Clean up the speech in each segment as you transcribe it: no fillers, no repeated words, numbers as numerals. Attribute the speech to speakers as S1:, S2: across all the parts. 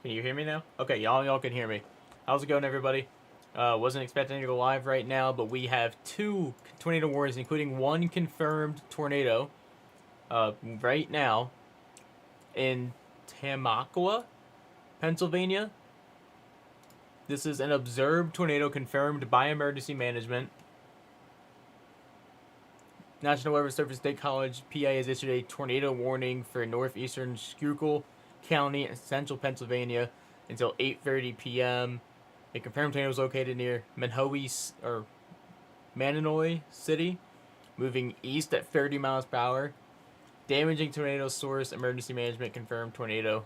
S1: Can you hear me now? Okay, y'all can hear me. How's it going, everybody? Wasn't expecting to go live right now, but we have two tornado warnings, including one confirmed tornado right now in Tamaqua, Pennsylvania. This is an observed tornado confirmed by emergency management. National Weather Service State College, PA, has issued a tornado warning for northeastern Schuylkill County and central Pennsylvania until 8:30 p.m. A confirmed tornado is located near Mananoy City, moving east at 30 miles per hour. Damaging tornado source, emergency management confirmed tornado.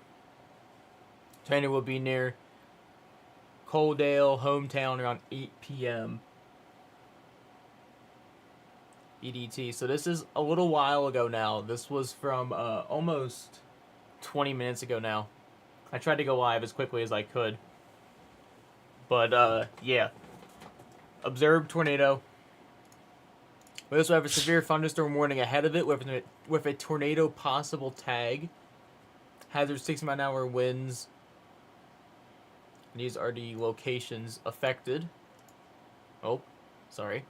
S1: Tornado will be near Coaldale, hometown, around 8 p.m. EDT. So this is a little while ago now. This was from almost 20 minutes ago now. I tried to go live as quickly as I could. But, yeah. Observed tornado. We also have a severe thunderstorm warning ahead of it with a tornado possible tag. Hazard 60-mile-an-hour winds. These are the locations affected. Oh, sorry.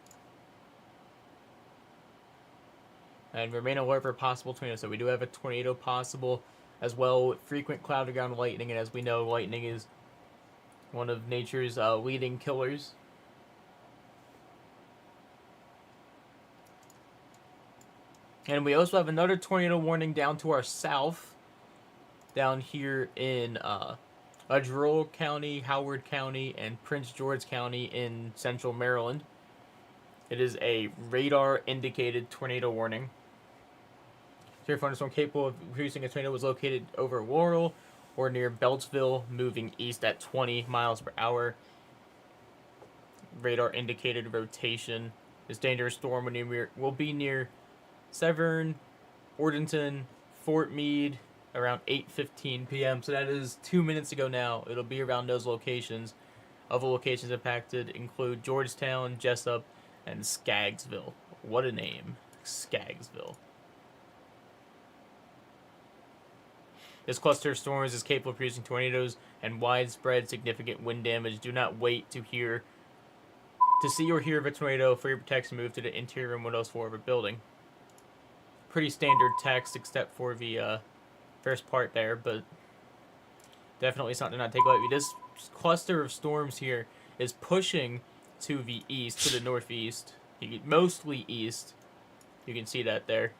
S1: And remain alert for possible tornado. So we do have a tornado possible as well. Frequent cloud to ground lightning, and as we know, lightning is one of nature's leading killers. And we also have another tornado warning down to our south, down here in Edgerton County, Howard County, and Prince George County in central Maryland. It is a radar-indicated tornado warning. Severe thunderstorm capable of producing a tornado was located over Laurel or near Beltsville, moving east at 20 miles per hour. Radar-indicated rotation. This dangerous storm will be near Severn, Ortonton, Fort Meade, around 8:15 p.m. So that is 2 minutes ago now. It'll be around those locations. Other locations impacted include Georgetown, Jessup, and Skaggsville. What a name. Skaggsville. This cluster of storms is capable of producing tornadoes and widespread significant wind damage. Do not wait to see or hear of a tornado. For your protection, move to the interior and windows floor of a building. Pretty standard text except for the first part there, but definitely something to not take lightly. This cluster of storms here is pushing to the east, to the northeast, mostly east. You can see that there.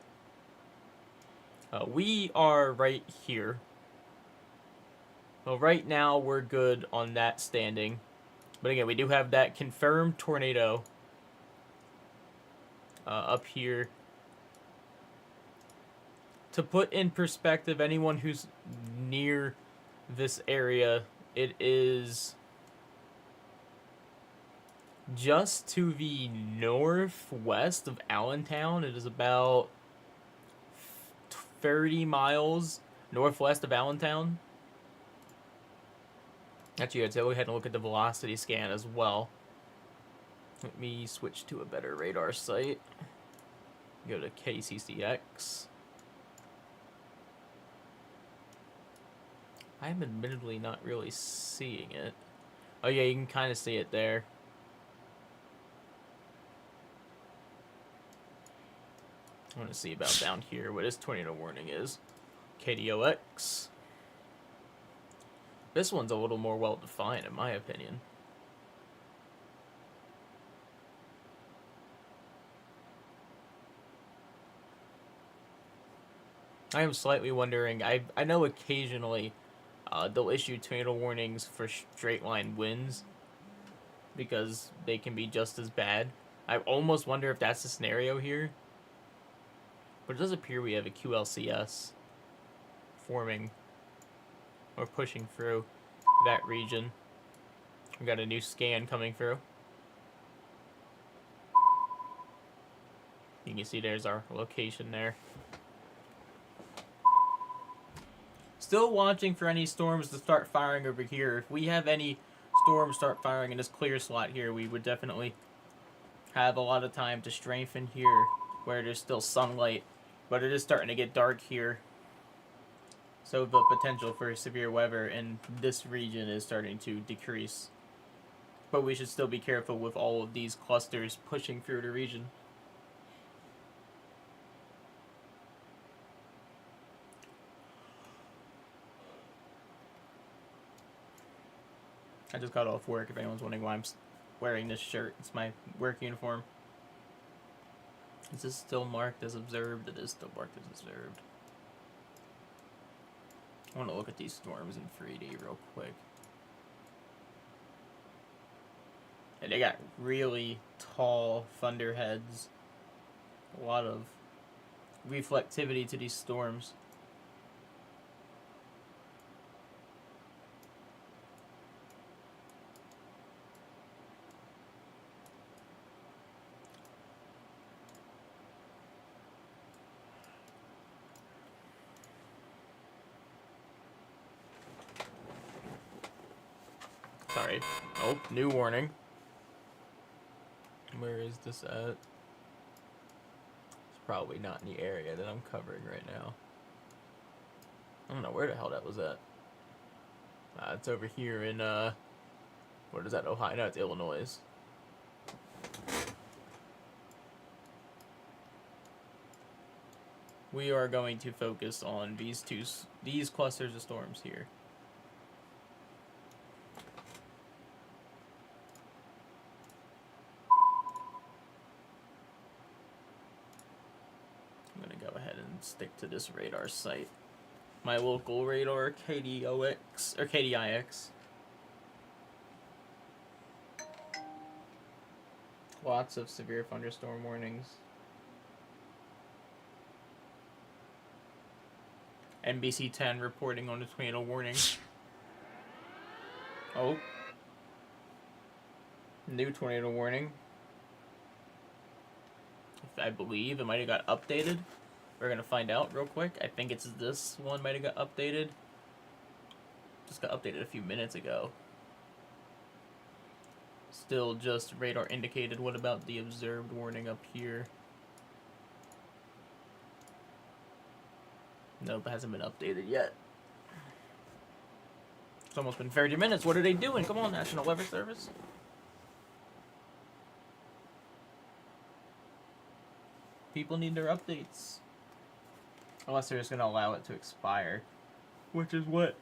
S1: We are right here. Well, right now we're good on that standing. But again, we do have that confirmed tornado up here. To put in perspective, anyone who's near this area, it is just to the northwest of Allentown. It is about 30 miles northwest of Allentown. Actually, I'd say go ahead and look at the velocity scan as well. Let me switch to a better radar site. Go to KCCX. I'm admittedly not really seeing it. Oh yeah, you can kind of see it there. I want to see about down here what this tornado warning is. KDOX. This one's a little more well-defined, in my opinion. I am slightly wondering, I know occasionally they'll issue tornado warnings for straight line winds because they can be just as bad. I almost wonder if that's the scenario here. But it does appear we have a QLCS forming or pushing through that region. We got a new scan coming through. You can see there's our location there. Still watching for any storms to start firing over here. If we have any storms start firing in this clear slot here, we would definitely have a lot of time to strafing here where there's still sunlight. But it is starting to get dark here. So the potential for severe weather in this region is starting to decrease. But we should still be careful with all of these clusters pushing through the region. I just got off work, if anyone's wondering why I'm wearing this shirt. It's my work uniform. Is this still marked as observed? It is still marked as observed. I want to look at these storms in 3D real quick. And they got really tall thunderheads. A lot of reflectivity to these storms. Sorry. Oh, new warning. Where is this at? It's probably not in the area that I'm covering right now. I don't know where the hell that was at. It's over here in, what is that, Ohio? No, it's Illinois. We are going to focus on these clusters of storms here. I'm gonna go ahead and stick to this radar site. My local radar, KDOX, or KDIX. Lots of severe thunderstorm warnings. NBC 10 reporting on the tornado warning. Oh. New tornado warning. I believe it might have got updated. We're going to find out real quick. I think it's this one might have got updated. Just got updated a few minutes ago. Still just radar indicated. What about the observed warning up here? Nope, it hasn't been updated yet. It's almost been 30 minutes. What are they doing? Come on, National Weather Service. People need their updates. Unless they're just going to allow it to expire. Which is what?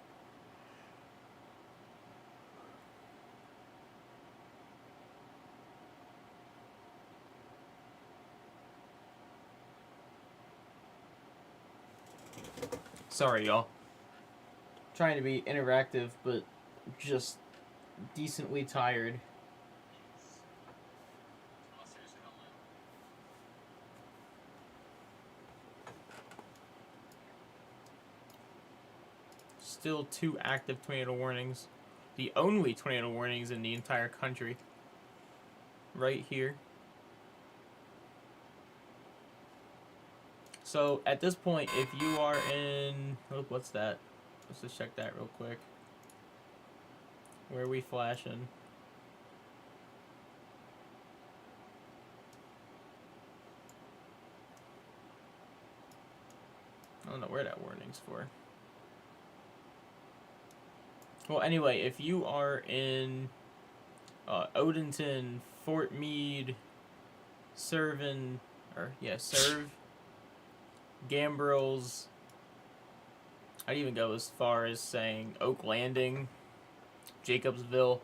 S1: Sorry, y'all. Trying to be interactive, but just decently tired. Still 2 active tornado warnings. The only tornado warnings in the entire country. Right here. So, at this point, if you are in... Oh, what's that? Let's just check that real quick. Where are we flashing? I don't know where that warning's for. Well, anyway, if you are in Odenton, Fort Meade, Serve, Gambrels, I'd even go as far as saying Oak Landing, Jacobsville,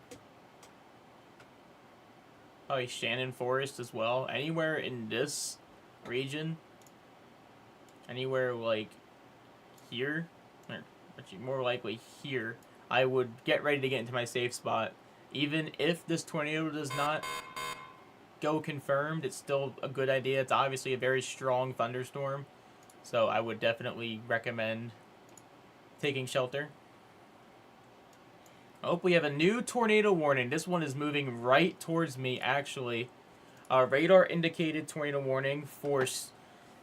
S1: probably Shannon Forest as well. Anywhere in this region, anywhere like here, or actually more likely here, I would get ready to get into my safe spot. Even if this tornado does not go confirmed, it's still a good idea. It's obviously a very strong thunderstorm, so I would definitely recommend taking shelter. Oh, we have a new tornado warning. This one is moving right towards me, actually. Radar indicated tornado warning for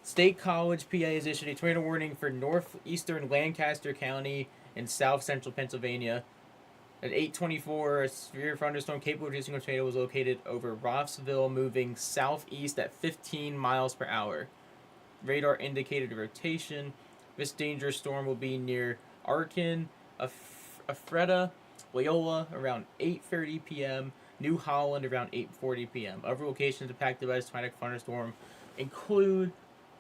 S1: State College, PA has issued a tornado warning for northeastern Lancaster County in south central Pennsylvania. At 8:24, a severe thunderstorm capable of producing a tornado was located over Rossville, moving southeast at 15 miles per hour. Radar indicated rotation. This dangerous storm will be near Arkin, Ephrata, Loyola around 8:30 p.m., New Holland around 8:40 p.m. Other locations impacted by this tornadic thunderstorm include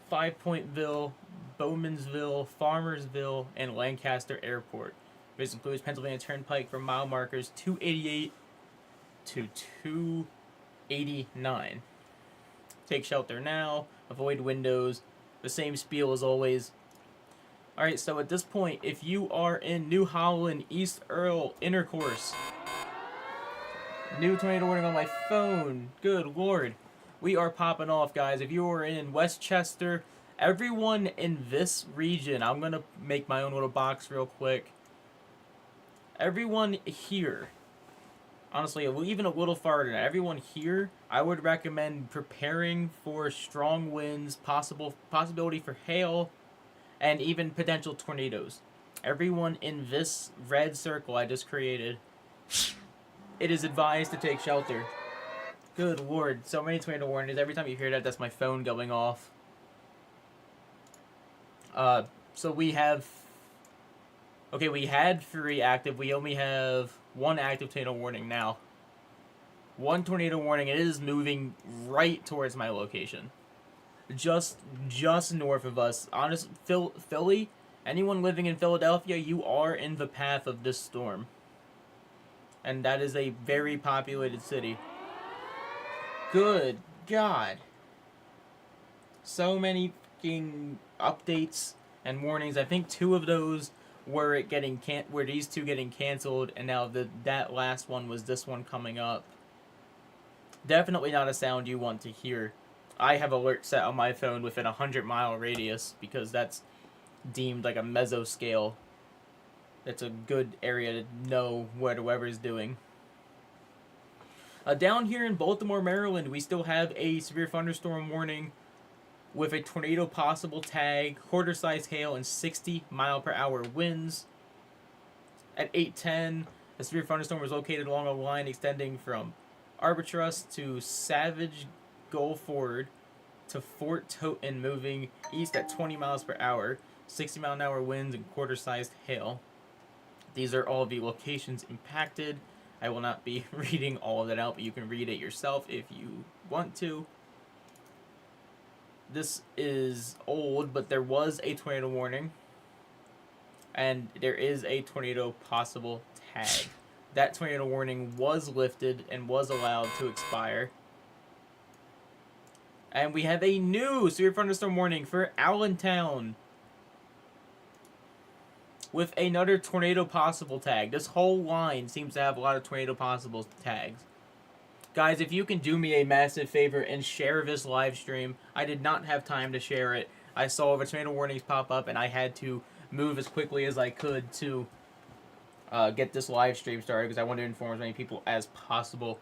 S1: Five Pointville, Bowmansville, Farmersville, and Lancaster Airport. This includes Pennsylvania Turnpike from mile markers 288 to 289. Take shelter now, avoid windows, the same spiel as always. Alright, so at this point, if you are in New Holland, East Earl, Intercourse, new tornado warning on my phone, good lord, we are popping off, guys. If you are in Westchester, everyone in this region, I'm going to make my own little box real quick. Everyone here, honestly, even a little farther than that, everyone here, I would recommend preparing for strong winds, possibility for hail, and even potential tornadoes. Everyone in this red circle I just created, it is advised to take shelter. Good lord, so many tornado warnings. Every time you hear that, that's my phone going off. So we have... Okay, we had 3 active. We only have 1 active tornado warning now. 1 tornado warning. It is moving right towards my location. Just north of us. Honest, Philly, anyone living in Philadelphia, you are in the path of this storm. And that is a very populated city. Good God. So many fucking updates and warnings. I think 2 of those were these 2 getting canceled, and now that last one was this one coming up. Definitely not a sound you want to hear. I have alerts set on my phone within a 100-mile radius because that's deemed like a mesoscale. It's a good area to know what the weather is doing. Down here in Baltimore, Maryland, we still have a severe thunderstorm warning with a tornado possible tag, quarter-sized hail, and 60-mile-per-hour winds. At 8:10, a severe thunderstorm was located along a line extending from Arbutus to Savage Gulf Ford to Fort Totten, moving east at 20 miles per hour, 60-mile-an-hour winds, and quarter-sized hail. These are all the locations impacted. I will not be reading all of that out, but you can read it yourself if you want to. This is old, but there was a tornado warning, and there is a tornado possible tag. That tornado warning was lifted and was allowed to expire. And we have a new severe thunderstorm warning for Allentown with another tornado possible tag. This whole line seems to have a lot of tornado possible tags. Guys, if you can do me a massive favor and share this live stream. I did not have time to share it. I saw the tornado warnings pop up, and I had to move as quickly as I could to get this live stream started because I wanted to inform as many people as possible.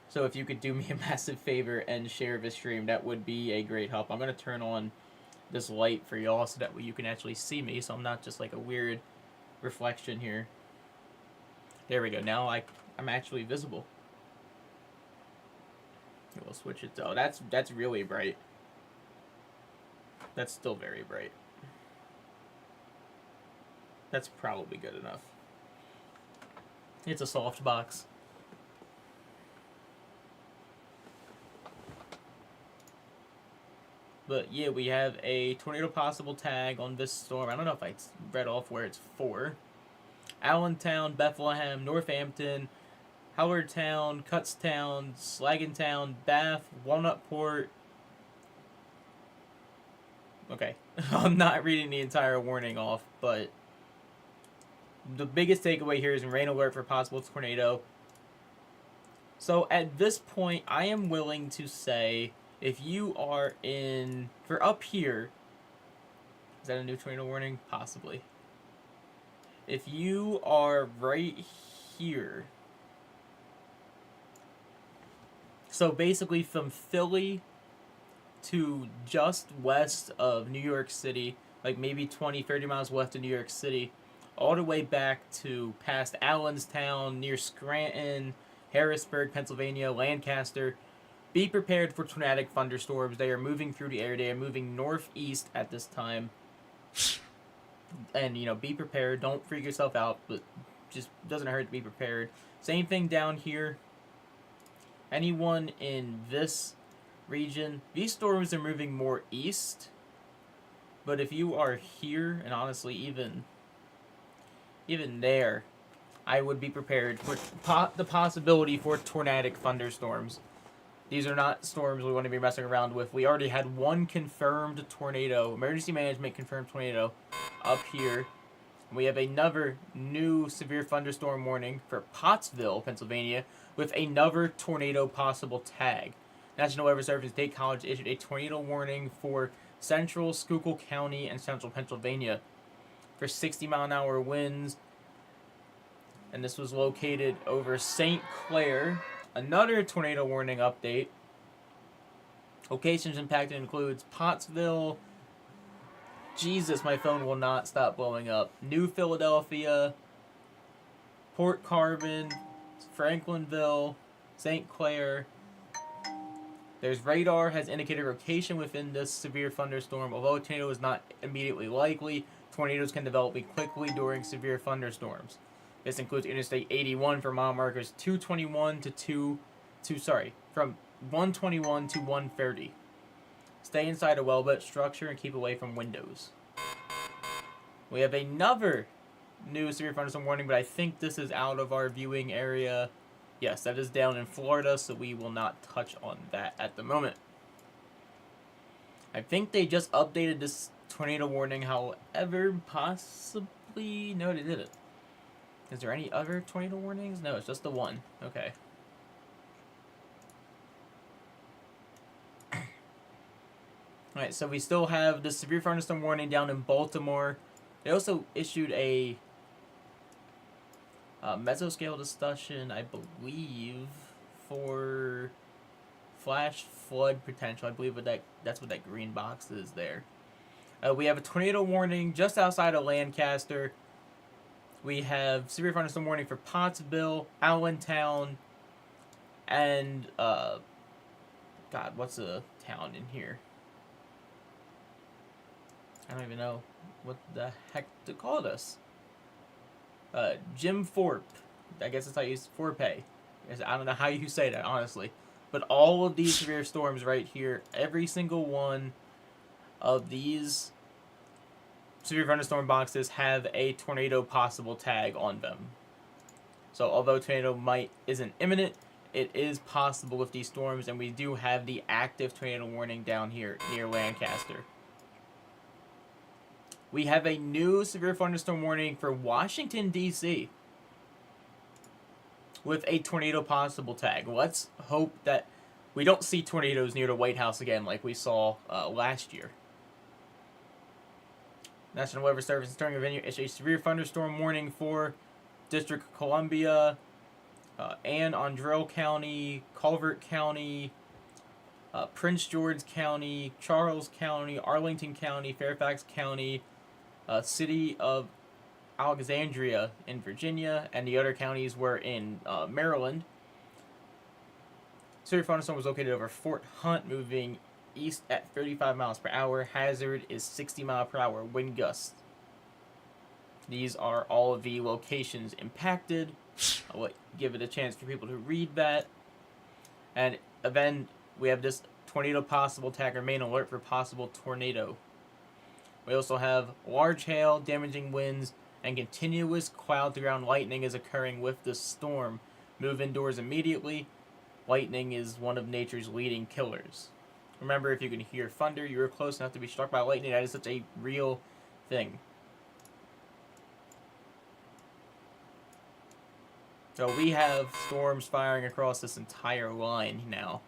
S1: So if you could do me a massive favor and share this stream, that would be a great help. I'm going to turn on this light for y'all so that way you can actually see me, so I'm not just like a weird reflection here. There we go. Now I'm actually visible. We'll switch it to... Oh, that's really bright. That's still very bright. That's probably good enough. It's a soft box. But yeah, we have a tornado possible tag on this storm. I don't know if I read off where it's for. Allentown, Bethlehem, Northampton, Hellertown, Kutztown, Slagentown, Bath, Walnutport. Okay, I'm not reading the entire warning off, but the biggest takeaway here is rain alert for possible tornado. So at this point, I am willing to say, if you are for up here, is that a new tornado warning? Possibly. If you are right here, so basically from Philly to just west of New York City, like maybe 20, 30 miles west of New York City, all the way back to past Allenstown, near Scranton, Harrisburg, Pennsylvania, Lancaster, be prepared for tornadic thunderstorms. They are moving through the air. They are moving northeast at this time. And, you know, be prepared. Don't freak yourself out, but just doesn't hurt to be prepared. Same thing down here. Anyone in this region, these storms are moving more east. But if you are here, and honestly, even there, I would be prepared for the possibility for tornadic thunderstorms. These are not storms we want to be messing around with. We already had one confirmed tornado, emergency management confirmed tornado, up here. We have another new severe thunderstorm warning for Pottsville, Pennsylvania, with another tornado possible tag. National Weather Service Dade College issued a tornado warning for central Schuylkill County and central Pennsylvania for 60-mile-an-hour winds. And this was located over St. Clair. Another tornado warning update. Locations impacted includes Pottsville. Jesus, my phone will not stop blowing up. New Philadelphia, Port Carbon, Franklinville, St. Clair. There's radar has indicated rotation within this severe thunderstorm. Although a tornado is not immediately likely, tornadoes can develop quickly during severe thunderstorms. This includes Interstate 81 for mile markers 221 from 121 to 130. Stay inside a well-built structure and keep away from windows. We have another new severe thunderstorm warning, but I think this is out of our viewing area. Yes, that is down in Florida, so we will not touch on that at the moment. I think they just updated this tornado warning, however, possibly... No, they didn't. Is there any other tornado warnings? No, it's just the one. Okay. Alright, so we still have the severe thunderstorm warning down in Baltimore. They also issued a mesoscale discussion, I believe, for flash flood potential. I believe that's what that green box is there. We have a tornado warning just outside of Lancaster. We have severe thunderstorm warning for Pottsville, Allentown, and God, what's a town in here? I don't even know what the heck to call this. Jim Thorpe. I guess that's how you use Forpe. I don't know how you say that, honestly. But all of these severe storms right here, every single one of these severe thunderstorm boxes have a tornado possible tag on them. So although tornado isn't imminent, it is possible with these storms, and we do have the active tornado warning down here near Lancaster. We have a new severe thunderstorm warning for Washington, D.C. with a tornado possible tag. Let's hope that we don't see tornadoes near the White House again like we saw last year. National Weather Service during a venue issued a severe thunderstorm warning for District of Columbia, Anne Arundel County, Calvert County, Prince George County, Charles County, Arlington County, Fairfax County, City of Alexandria in Virginia, and the other counties were in Maryland. Severe thunderstorm was located over Fort Hunt, moving east at 35 miles per hour. Hazard is 60 mile per hour wind gusts. These are all of the locations impacted. I'll give it a chance for people to read that. And then we have this tornado possible tag, remain alert for possible tornado. We also have large hail, damaging winds, and continuous cloud-to-ground lightning is occurring with the storm. Move indoors immediately. Lightning is one of nature's leading killers. Remember, if you can hear thunder, you are close enough to be struck by lightning. That is such a real thing. So we have storms firing across this entire line now.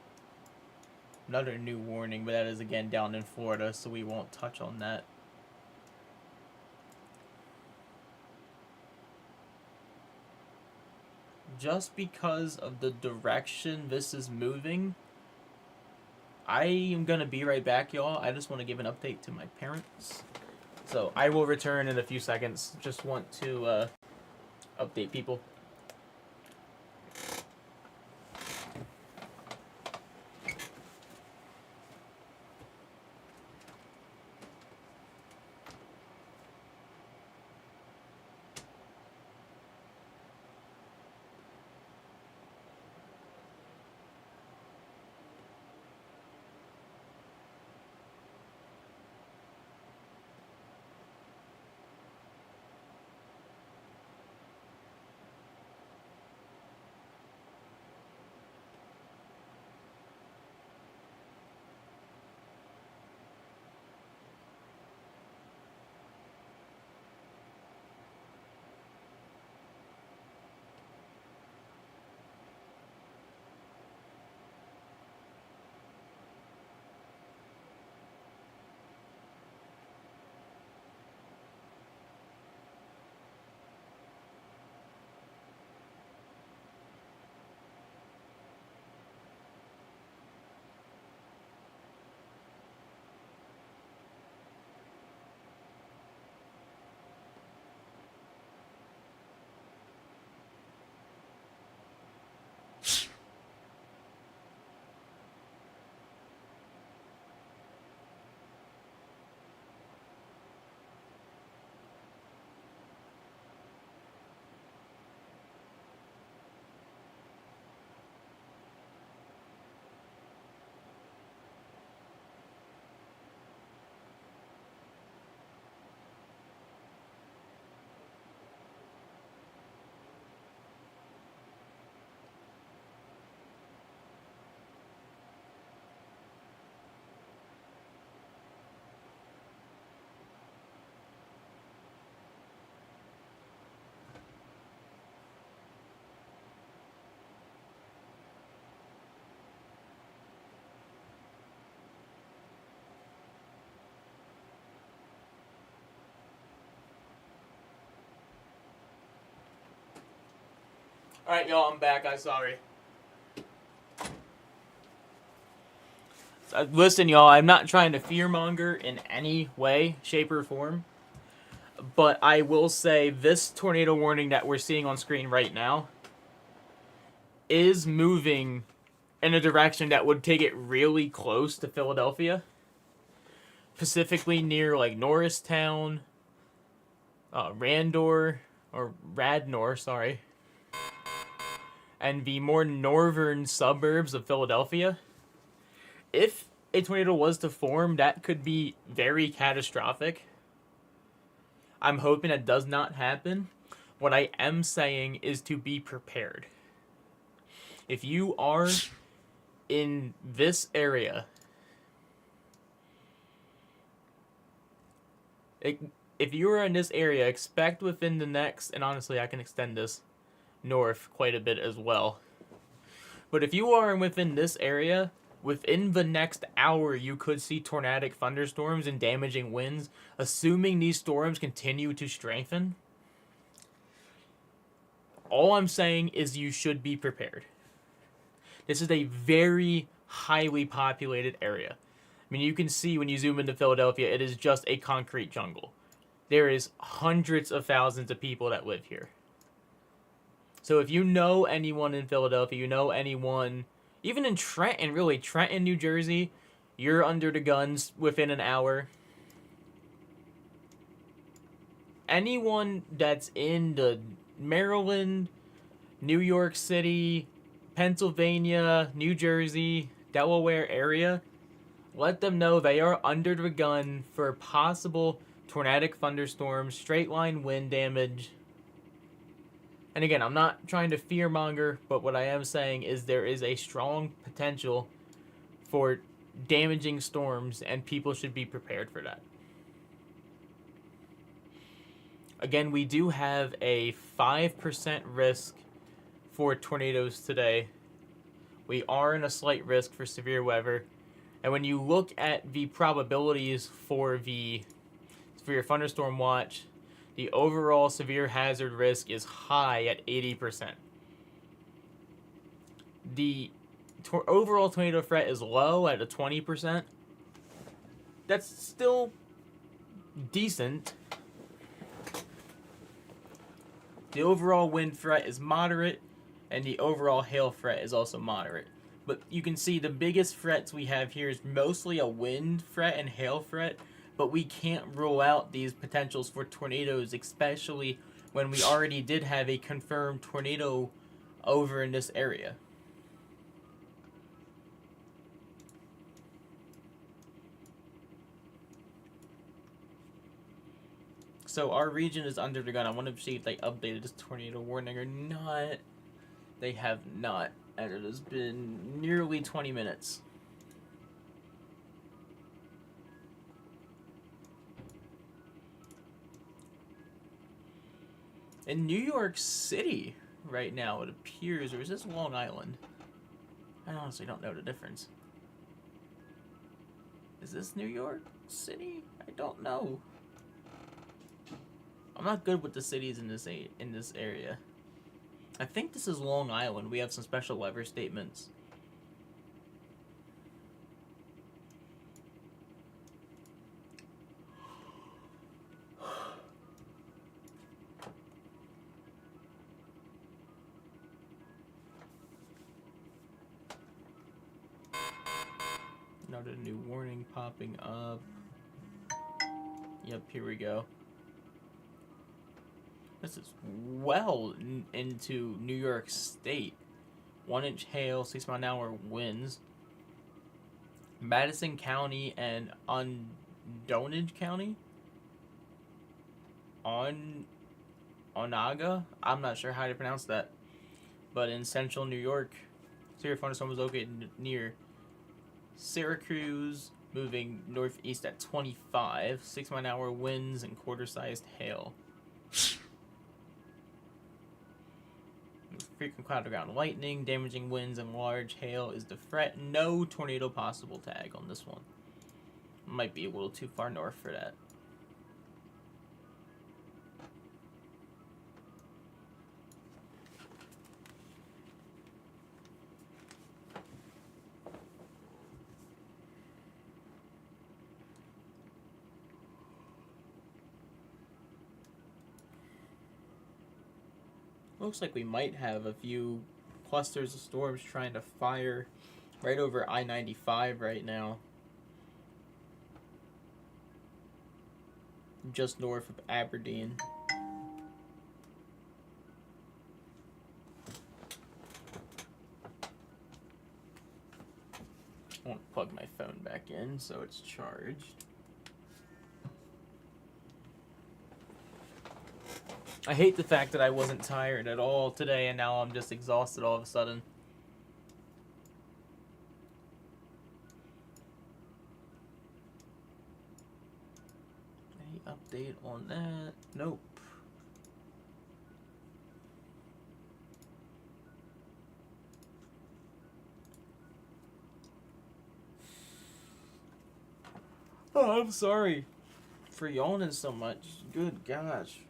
S1: Another new warning, but that is again down in Florida, so we won't touch on that. Just because of the direction this is moving, I am going to be right back, y'all. I just want to give an update to my parents. So I will return in a few seconds. Just want to update people. Alright, y'all, I'm back. I'm sorry. Listen, y'all, I'm not trying to fearmonger in any way, shape, or form. But I will say this tornado warning that we're seeing on screen right now is moving in a direction that would take it really close to Philadelphia. Specifically near, like, Norristown, Radnor, sorry. And the more northern suburbs of Philadelphia. If a tornado was to form, that could be very catastrophic. I'm hoping that does not happen. What I am saying is to be prepared. If you are in this area, if you are in this area, expect within the next, and honestly I can extend this north quite a bit as well. But if you are within this area, within the next hour, you could see tornadic thunderstorms and damaging winds, assuming these storms continue to strengthen. All I'm saying is you should be prepared. This is a very highly populated area. I mean, you can see when you zoom into Philadelphia, it is just a concrete jungle. There is hundreds of thousands of people that live here. So if you know anyone in Philadelphia, you know anyone, even in Trenton, really, Trenton, New Jersey, you're under the guns within an hour. Anyone that's in the Maryland, New York City, Pennsylvania, New Jersey, Delaware area, let them know they are under the gun for possible tornadic thunderstorms, straight line wind damage. And again, I'm not trying to fearmonger, but what I am saying is there is a strong potential for damaging storms, and people should be prepared for that. Again, we do have a 5% risk for tornadoes today. We are in a slight risk for severe weather. And when you look at the probabilities for your thunderstorm watch, the overall severe hazard risk is high at 80%. The overall tornado threat is low at a 20%. That's still decent. The overall wind threat is moderate, and the overall hail threat is also moderate. But you can see the biggest threats we have here is mostly a wind threat and hail threat, but we can't rule out these potentials for tornadoes, especially when we already did have a confirmed tornado over in this area. So our region is under the gun. I want to see if they updated this tornado warning or not. They have not, and it has been nearly 20 minutes. In New York City right now, it appears, or is this Long Island? I honestly don't know the difference. Is this New York City? I don't know. I'm not good with the cities in this area. I think this is Long Island. We have some special weather statements. Another new warning popping up. Yep, here we go. This is well into New York State. 1-inch hail, 6-mile-an-hour winds. Madison County and Onondaga County? Onaga? I'm not sure how to pronounce that. But in central New York, severe thunderstorm was located near Syracuse, moving northeast at 25. 6-mile-an-hour winds and quarter-sized hail. Frequent cloud to ground lightning, damaging winds, and large hail is the threat. No tornado possible tag on this one. Might be a little too far north for that. Looks like we might have a few clusters of storms trying to fire right over I-95 right now. Just north of Aberdeen. I want to plug my phone back in so it's charged. I hate the fact that I wasn't tired at all today and now I'm just exhausted all of a sudden. Any update on that? Nope. Oh, I'm sorry for yawning so much. Good gosh.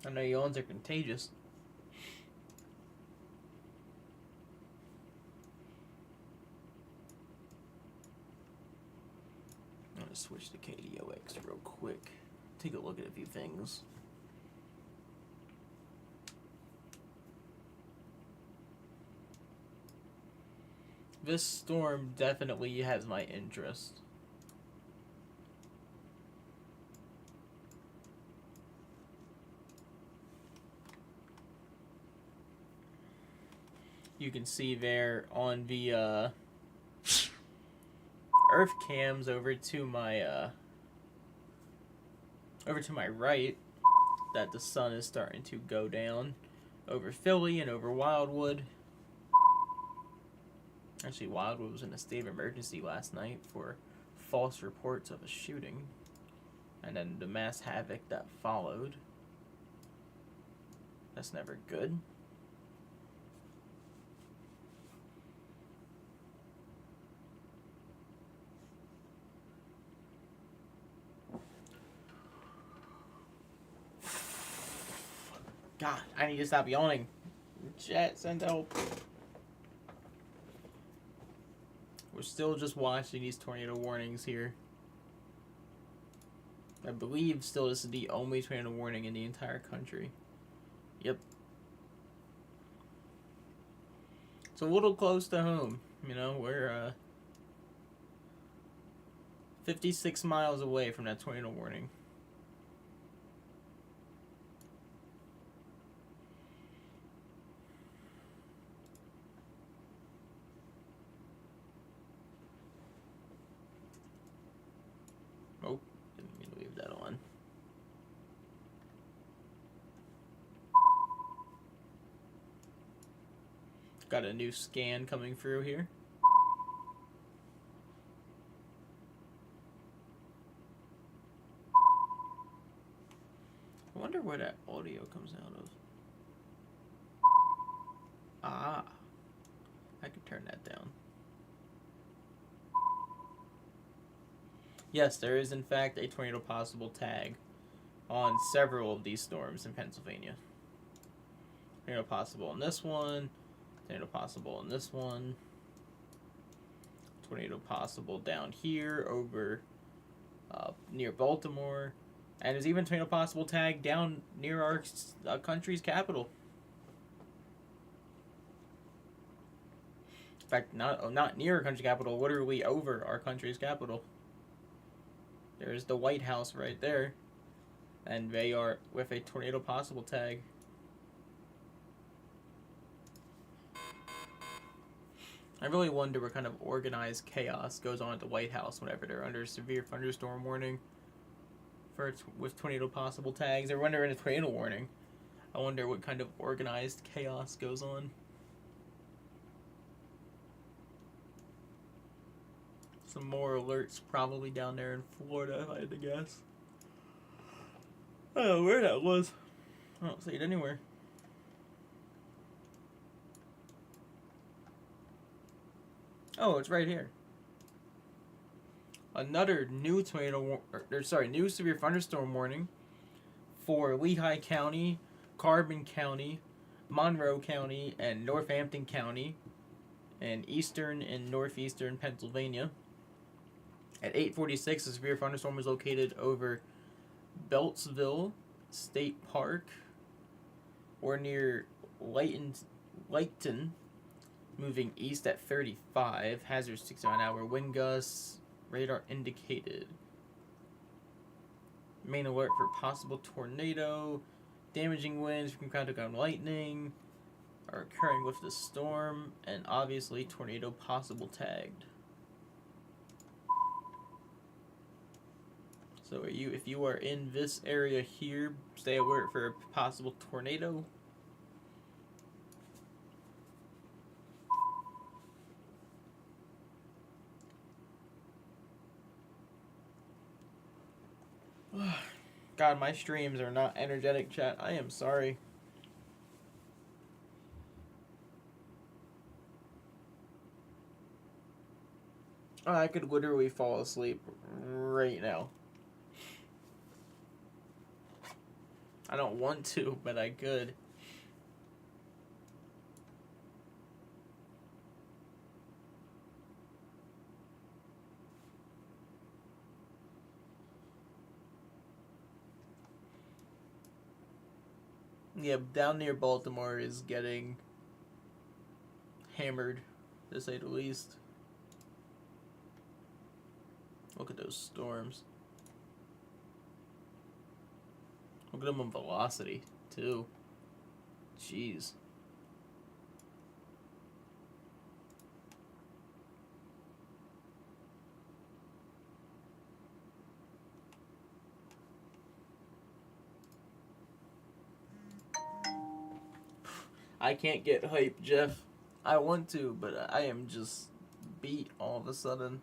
S1: I know yawns are contagious. I'm gonna switch to KDOX real quick. Take a look at a few things. This storm definitely has my interest. You can see there on the Earth cams over to my right that the sun is starting to go down over Philly and over Wildwood. Actually, Wildwood was in a state of emergency last night for false reports of a shooting, and then the mass havoc that followed. That's never good. God, I need to stop yawning. Chat, send help. We're still just watching these tornado warnings here. I believe still this is the only tornado warning in the entire country. Yep. It's a little close to home. You know, we're 56 miles away from that tornado warning. Oh, didn't mean to leave that on. Got a new scan coming through here. I wonder where that audio comes out of. Ah, I could turn that down. Yes, there is in fact a tornado possible tag on several of these storms in Pennsylvania. Tornado possible on this one, tornado possible on this one, tornado possible down here over near Baltimore, and there's even tornado possible tag down near our country's capital. In fact, not near our country's capital, literally over our country's capital. There's the White House right there, and they are with a tornado possible tag. I really wonder what kind of organized chaos goes on at the White House whenever they're under severe thunderstorm warning with tornado possible tags. They're under a tornado warning. I wonder what kind of organized chaos goes on. Some more alerts probably down there in Florida, if I had to guess. I don't know where that was. I don't see it anywhere. Oh, it's right here. Another new new severe thunderstorm warning for Lehigh County, Carbon County, Monroe County, and Northampton County in eastern and northeastern Pennsylvania. At 8:46, a severe thunderstorm was located over Beltsville State Park or near Lighton, moving east at 35. Hazard 60 mile an hour wind gusts. Radar indicated. Main alert for possible tornado. Damaging winds from contact on lightning are occurring with the storm, and obviously tornado possible tagged. So if you are in this area here, stay alert for a possible tornado. God, my streams are not energetic, chat. I am sorry. Oh, I could literally fall asleep right now. I don't want to, but I could. Yeah, down near Baltimore is getting hammered, to say the least. Look at those storms. Look at them on velocity, too. Jeez. I can't get hype, Jeff. I want to, but I am just beat all of a sudden.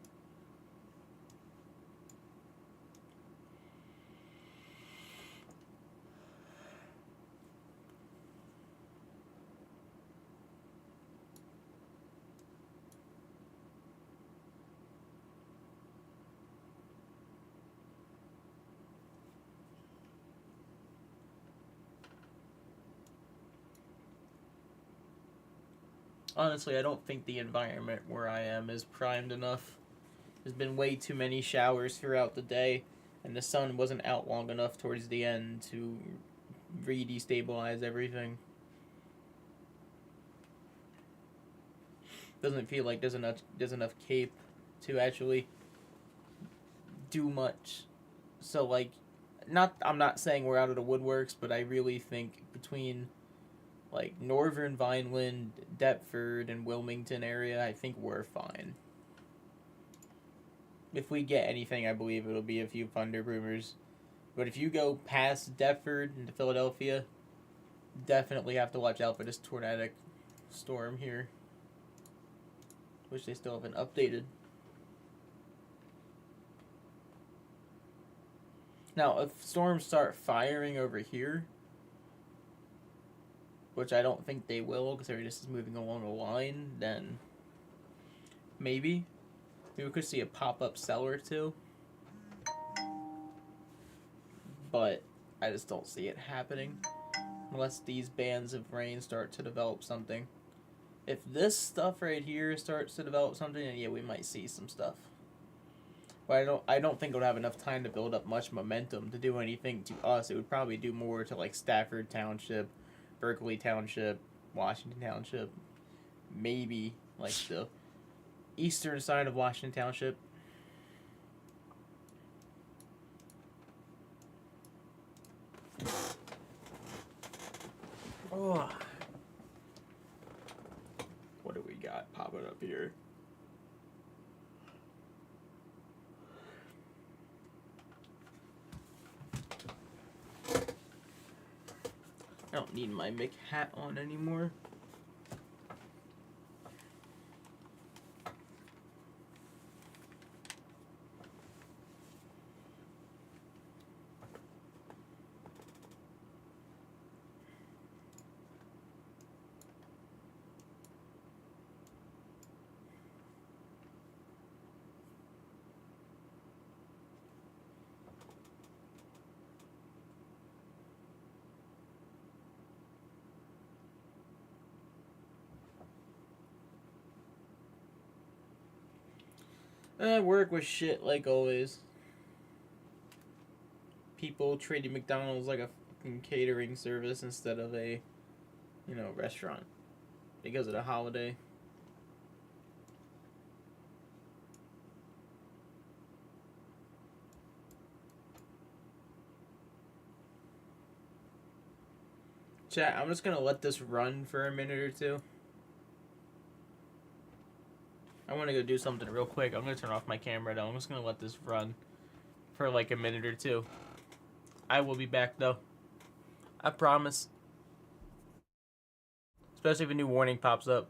S1: Honestly, I don't think the environment where I am is primed enough. There's been way too many showers throughout the day, and the sun wasn't out long enough towards the end to re-destabilize everything. Doesn't feel like there's enough cape to actually do much. So like, I'm not saying we're out of the woodworks, but I really think between like northern Vineland, Deptford, and Wilmington area, I think we're fine. If we get anything, I believe it'll be a few thunder boomers. But if you go past Deptford into Philadelphia, definitely have to watch out for this tornadic storm here, which they still haven't updated. Now, if storms start firing over here, which I don't think they will because they're just moving along a line, then maybe we could see a pop-up cell or two. But I just don't see it happening unless these bands of rain start to develop something. If this stuff right here starts to develop something, then yeah, we might see some stuff. But I don't think it'll have enough time to build up much momentum to do anything to us. It would probably do more to like Stafford Township, Berkeley Township, Washington Township, maybe like the eastern side of Washington Township. Oh. What do we got popping up here? I don't need my Mick hat on anymore. Work was shit like always. People treating McDonald's like a fucking catering service instead of a, restaurant because of the holiday. Chat, I'm just gonna let this run for a minute or two. I want to go do something real quick. I'm gonna turn off my camera though. I'm just gonna let this run for like a minute or two. I will be back though. I promise. Especially if a new warning pops up.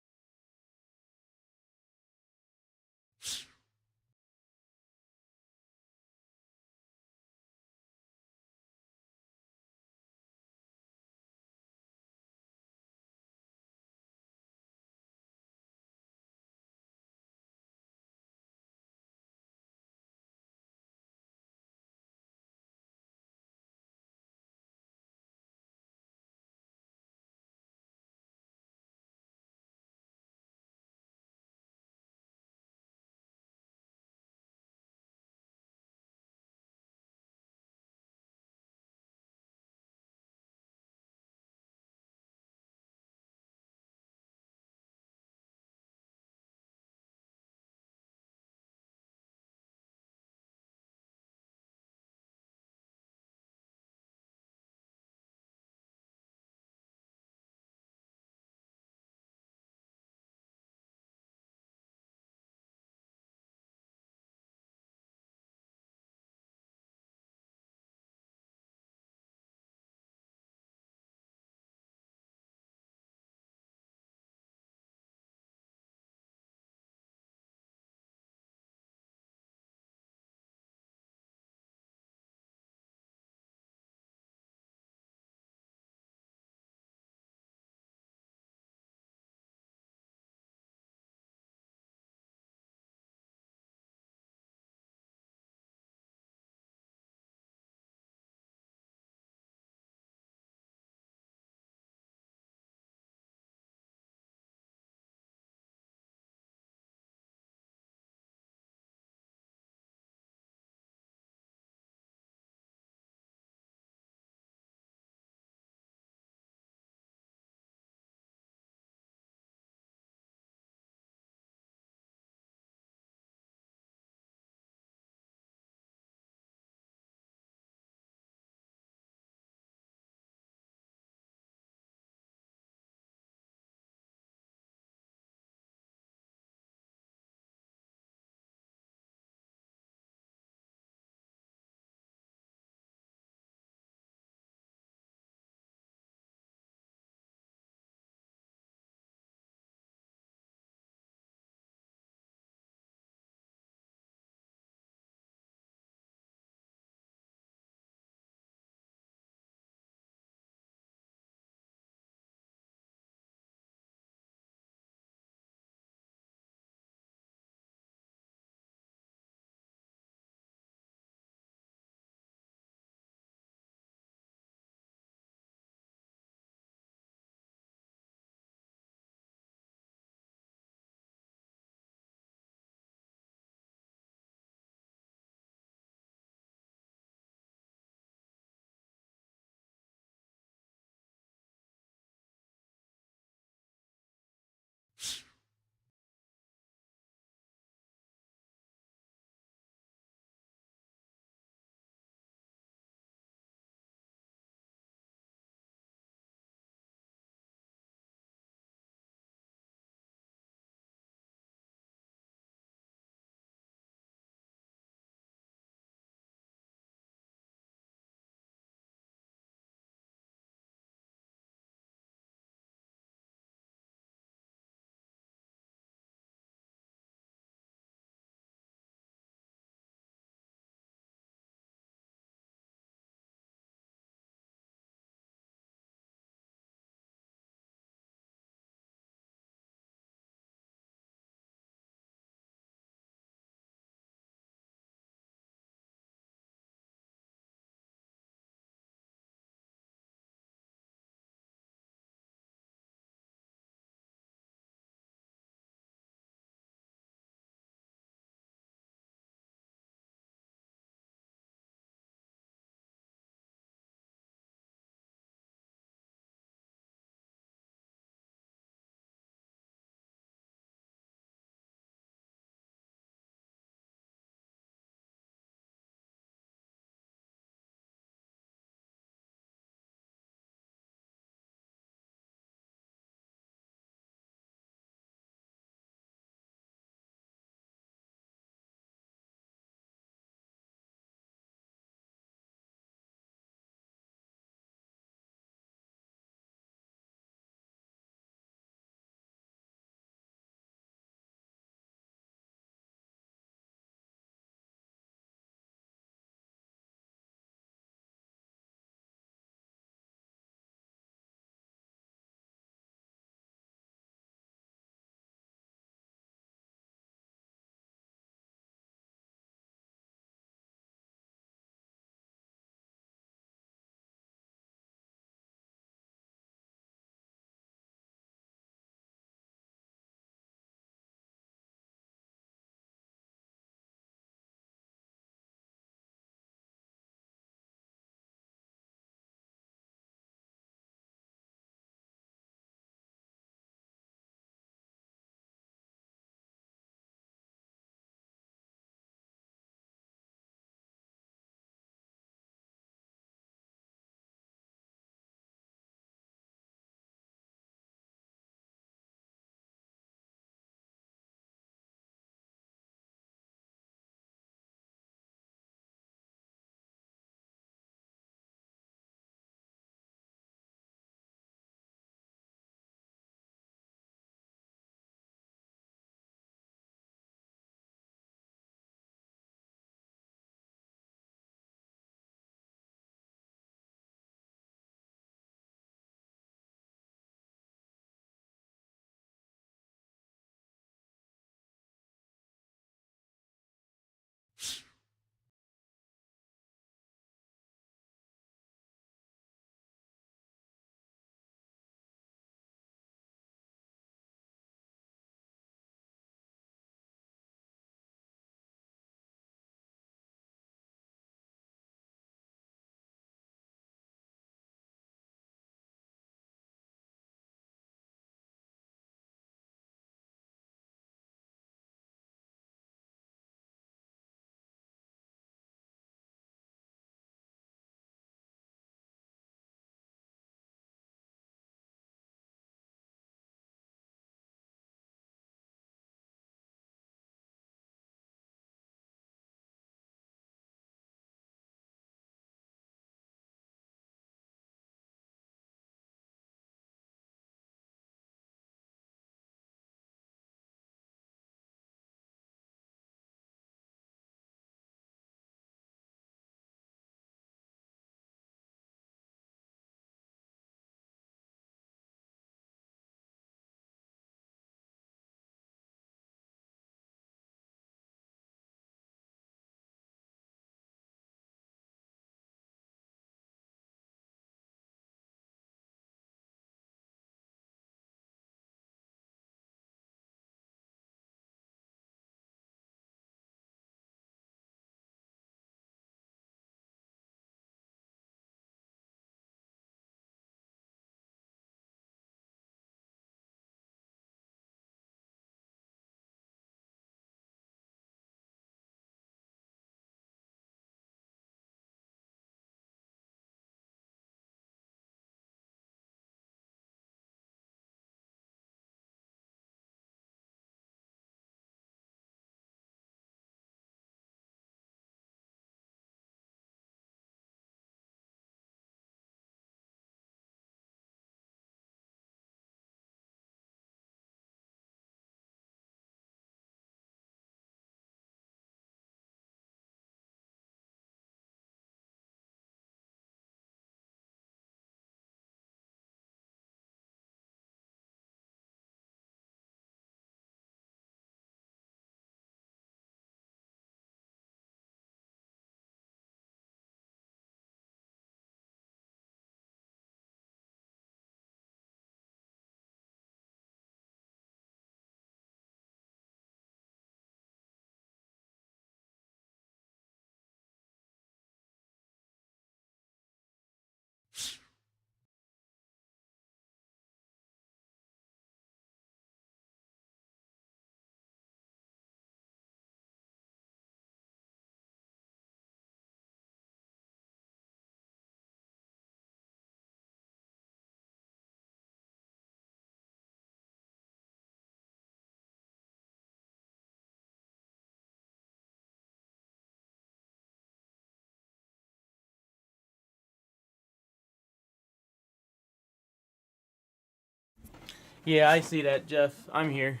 S1: Yeah, I see that, Jeff. I'm here.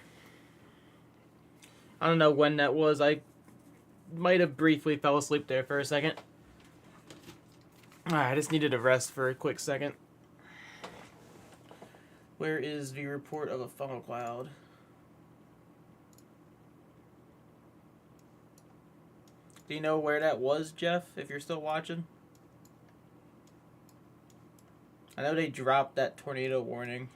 S1: I don't know when that was. I might have briefly fell asleep there for a second. Alright, I just needed to rest for a quick second. Where is the report of a funnel cloud? Do you know where that was, Jeff, if you're still watching? I know they dropped that tornado warning.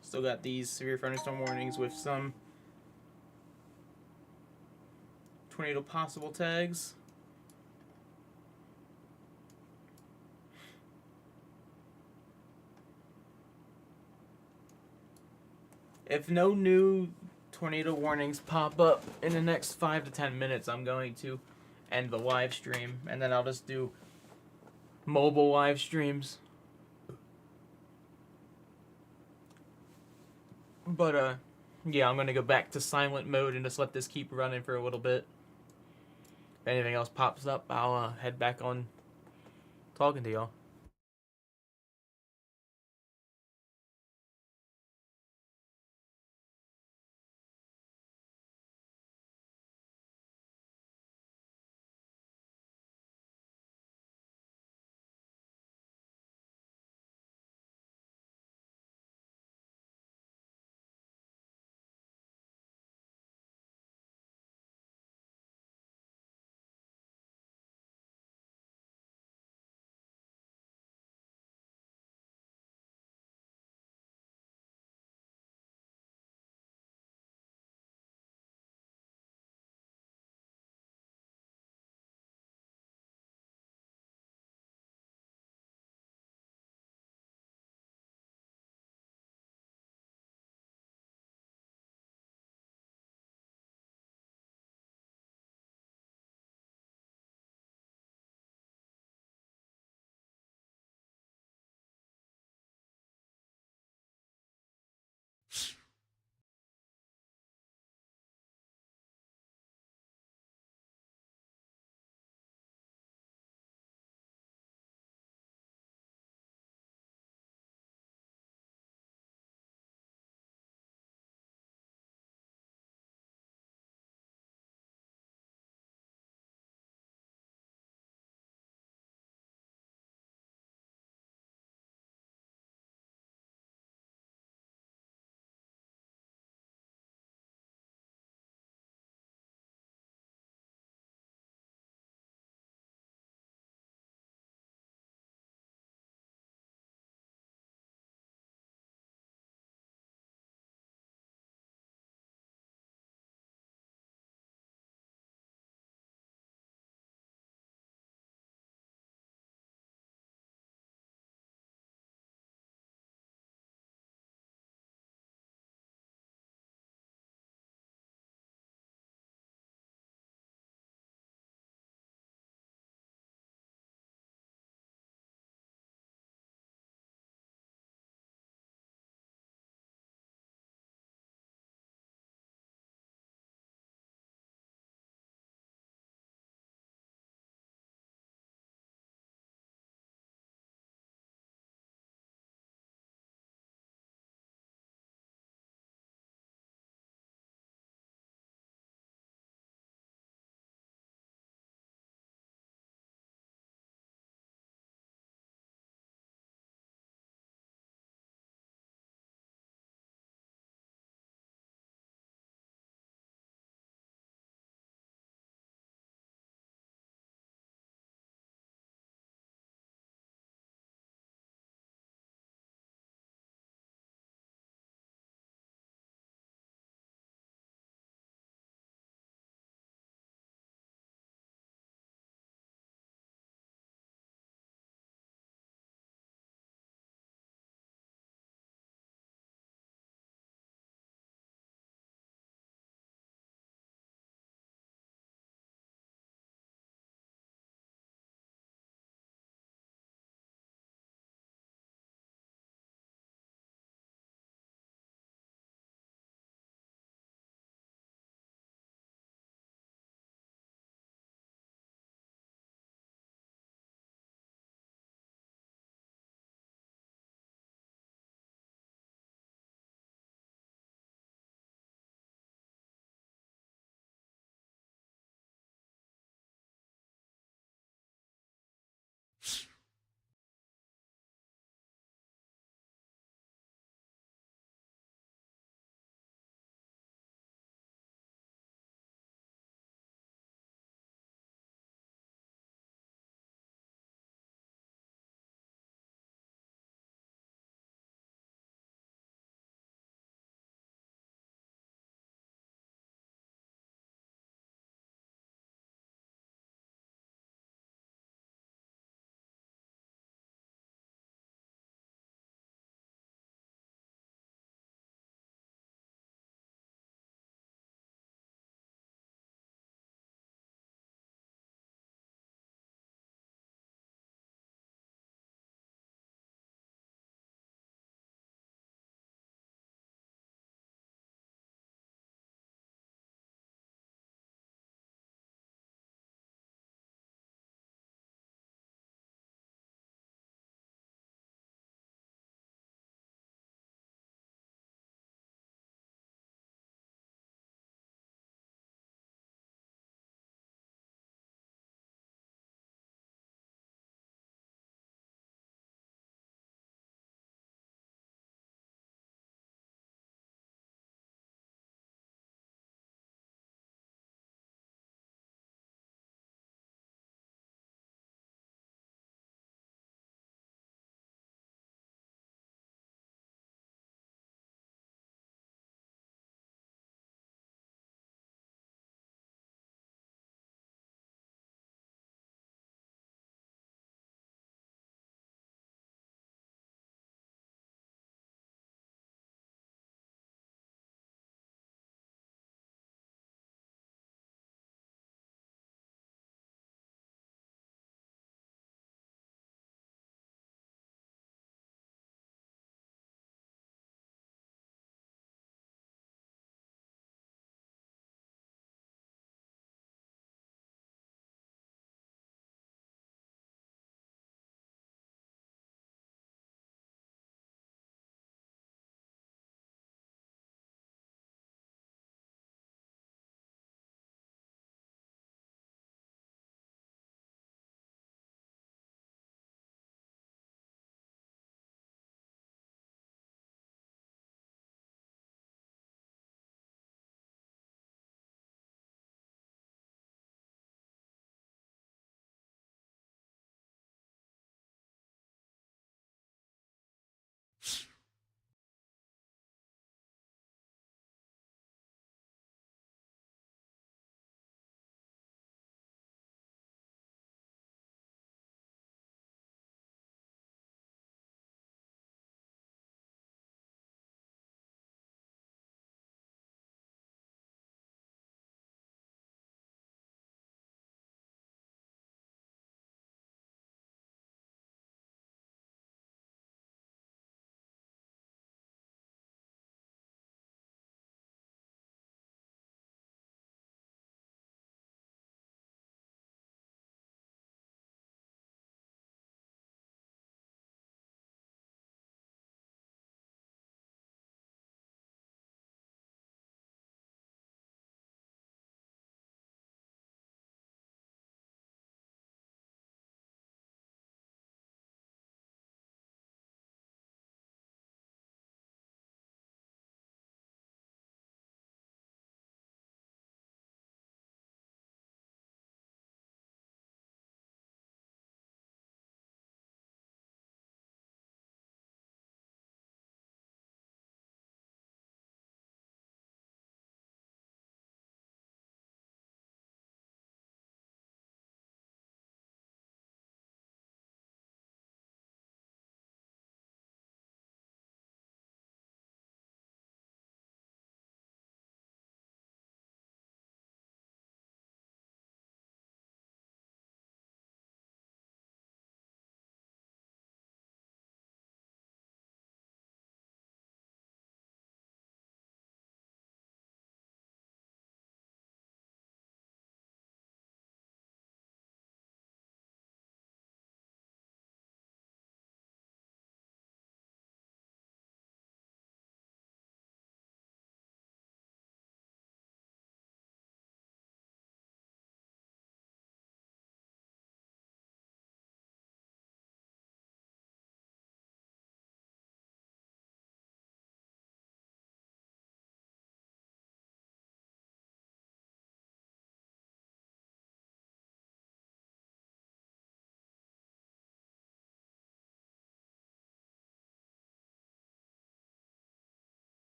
S1: Still got these severe thunderstorm warnings with some tornado possible tags. If no new tornado warnings pop up in the next 5 to 10 minutes, I'm going to end the live stream, and then I'll just do mobile live streams. But yeah, I'm gonna go back to silent mode and just let this keep running for a little bit. If anything else pops up, I'll head back on talking to y'all.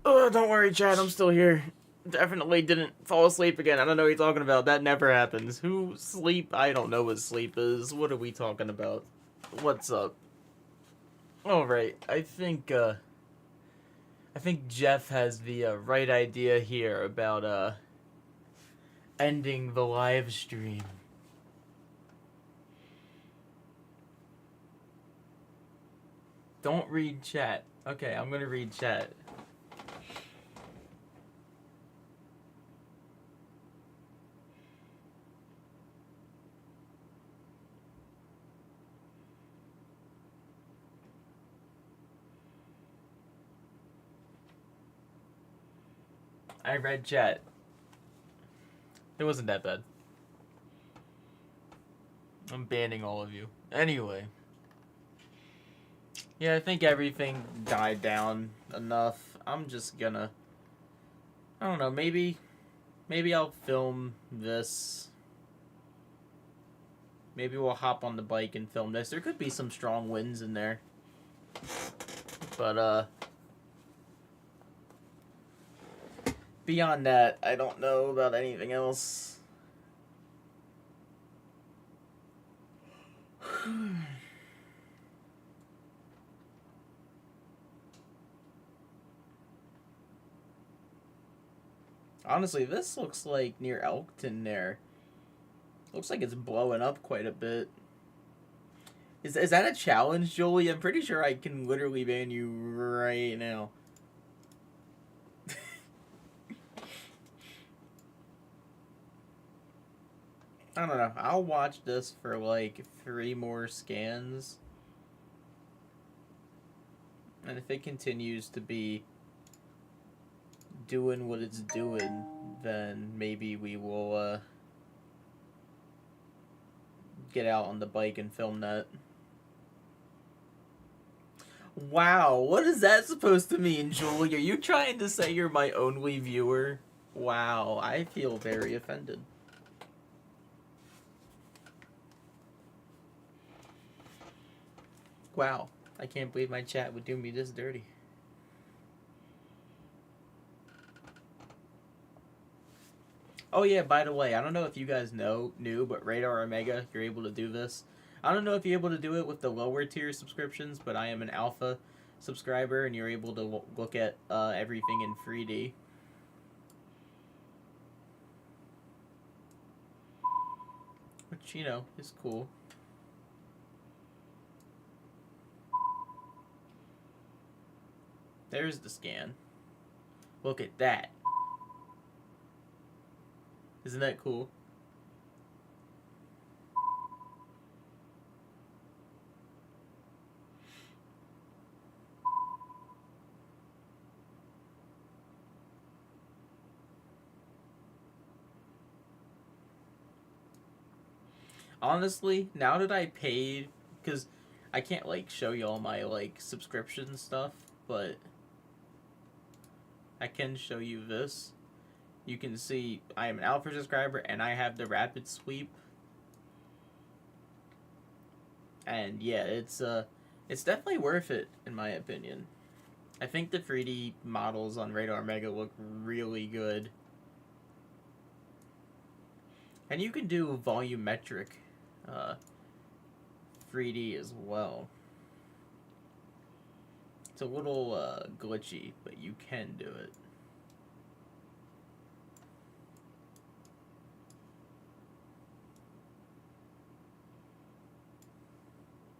S1: Oh, don't worry, Chad. I'm still here. Definitely didn't fall asleep again. I don't know what you're talking about. That never happens. Who sleep? I don't know what sleep is. What are we talking about? What's up? All right. I think Jeff has the right idea here about ending the live stream. Don't read chat. Okay, I'm gonna read chat. I read chat. It wasn't that bad. I'm banning all of you. Anyway. Yeah, I think everything died down enough. I'm just gonna... I don't know, maybe I'll film this. Maybe we'll hop on the bike and film this. There could be some strong winds in there. But, beyond that, I don't know about anything else. Honestly, this looks like near Elkton there. Looks like it's blowing up quite a bit. Is that a challenge, Jolie? I'm pretty sure I can literally ban you right now. I don't know. I'll watch this for like 3 more scans. And if it continues to be doing what it's doing, then maybe we will get out on the bike and film that. Wow, what is that supposed to mean, Julie? Are you trying to say you're my only viewer? Wow, I feel very offended. Wow, I can't believe my chat would do me this dirty. Oh yeah, by the way, I don't know if you guys knew, but Radar Omega, you're able to do this. I don't know if you're able to do it with the lower tier subscriptions, but I am an alpha subscriber, and you're able to look at everything in 3D. Which, you know, is cool. There's the scan. Look at that. Isn't that cool? Honestly, now that I paid, because I can't like show you all my like subscription stuff, but I can show you this. You can see I am an alpha subscriber and I have the rapid sweep. And yeah, it's definitely worth it in my opinion. I think the 3D models on Radar Mega look really good. And you can do volumetric 3D as well. It's a little glitchy, but you can do it.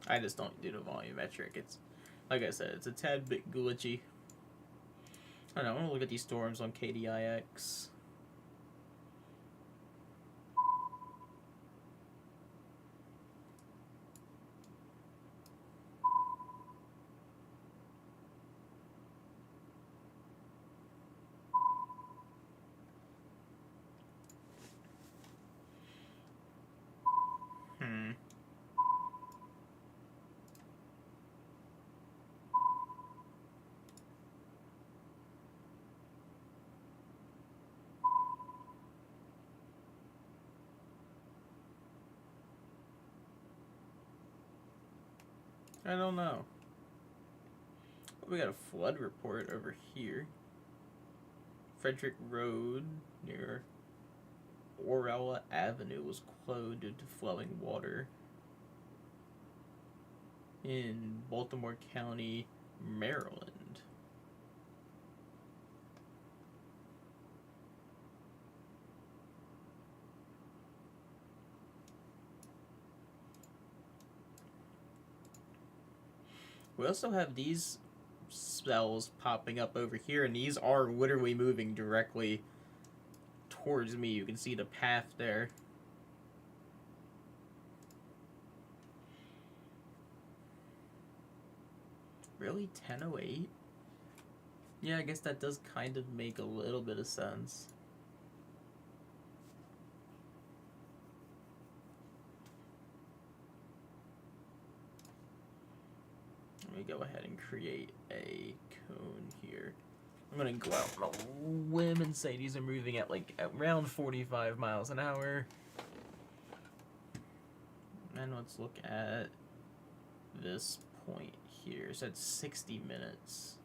S1: I just don't do the volumetric. It's, like I said, it's a tad bit glitchy. I don't know, I want to look at these storms on KDIX. I don't know. We got a flood report over here. Frederick Road near Orella Avenue was closed due to flowing water in Baltimore County, Maryland. We also have these cells popping up over here, and these are literally moving directly towards me. You can see the path there. Really? 10:08? Yeah, I guess that does kind of make a little bit of sense. Let me go ahead and create a cone here. I'm gonna go out on a limb and say these are moving at like around 45 miles an hour. And let's look at this point here. So it's 60 minutes.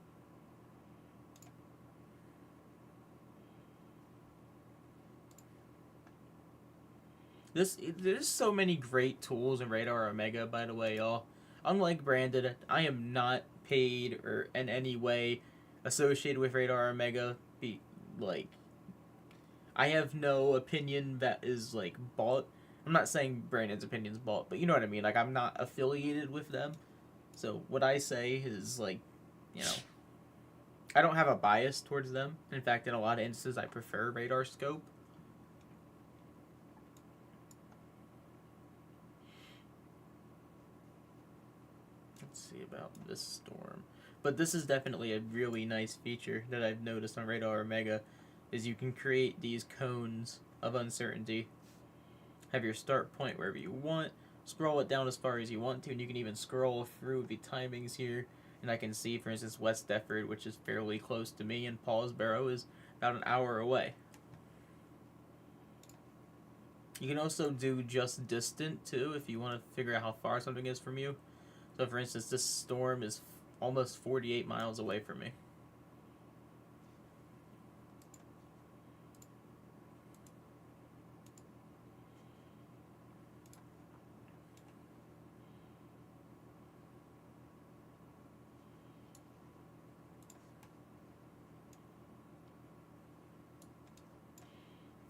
S1: There's so many great tools in Radar Omega, by the way, y'all. Unlike Brandon, I am not paid or in any way associated with Radar Omega. I have no opinion that is like bought. I'm not saying Brandon's opinion's bought, but you know what I mean. Like, I'm not affiliated with them, so what I say is like, you know, I don't have a bias towards them. In fact, in a lot of instances, I prefer Radar Scope. Let's see about this storm. But this is definitely a really nice feature that I've noticed on Radar Omega, is you can create these cones of uncertainty. Have your start point wherever you want, scroll it down as far as you want to, and you can even scroll through the timings here. And I can see, for instance, West Deptford, which is fairly close to me, and Paulsboro is about an hour away. You can also do just distant, too, if you want to figure out how far something is from you. So, for instance, this storm is almost 48 miles away from me.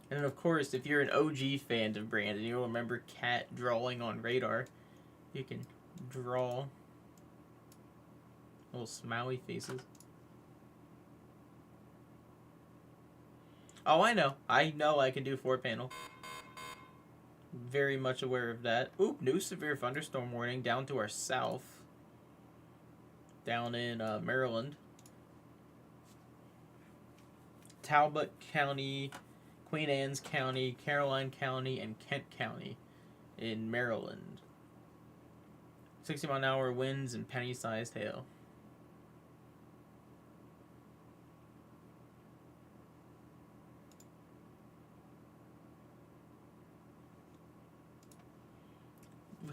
S1: And of course, if you're an OG fan of Brandon, you'll remember Cat drawing on Radar. You can draw little smiley faces. Oh, I know. I can do 4-panel. Very much aware of that. Oop, new severe thunderstorm warning down to our south. Down in Maryland. Talbot County, Queen Anne's County, Caroline County, and Kent County in Maryland. 60-mile-an-hour winds and penny-sized hail.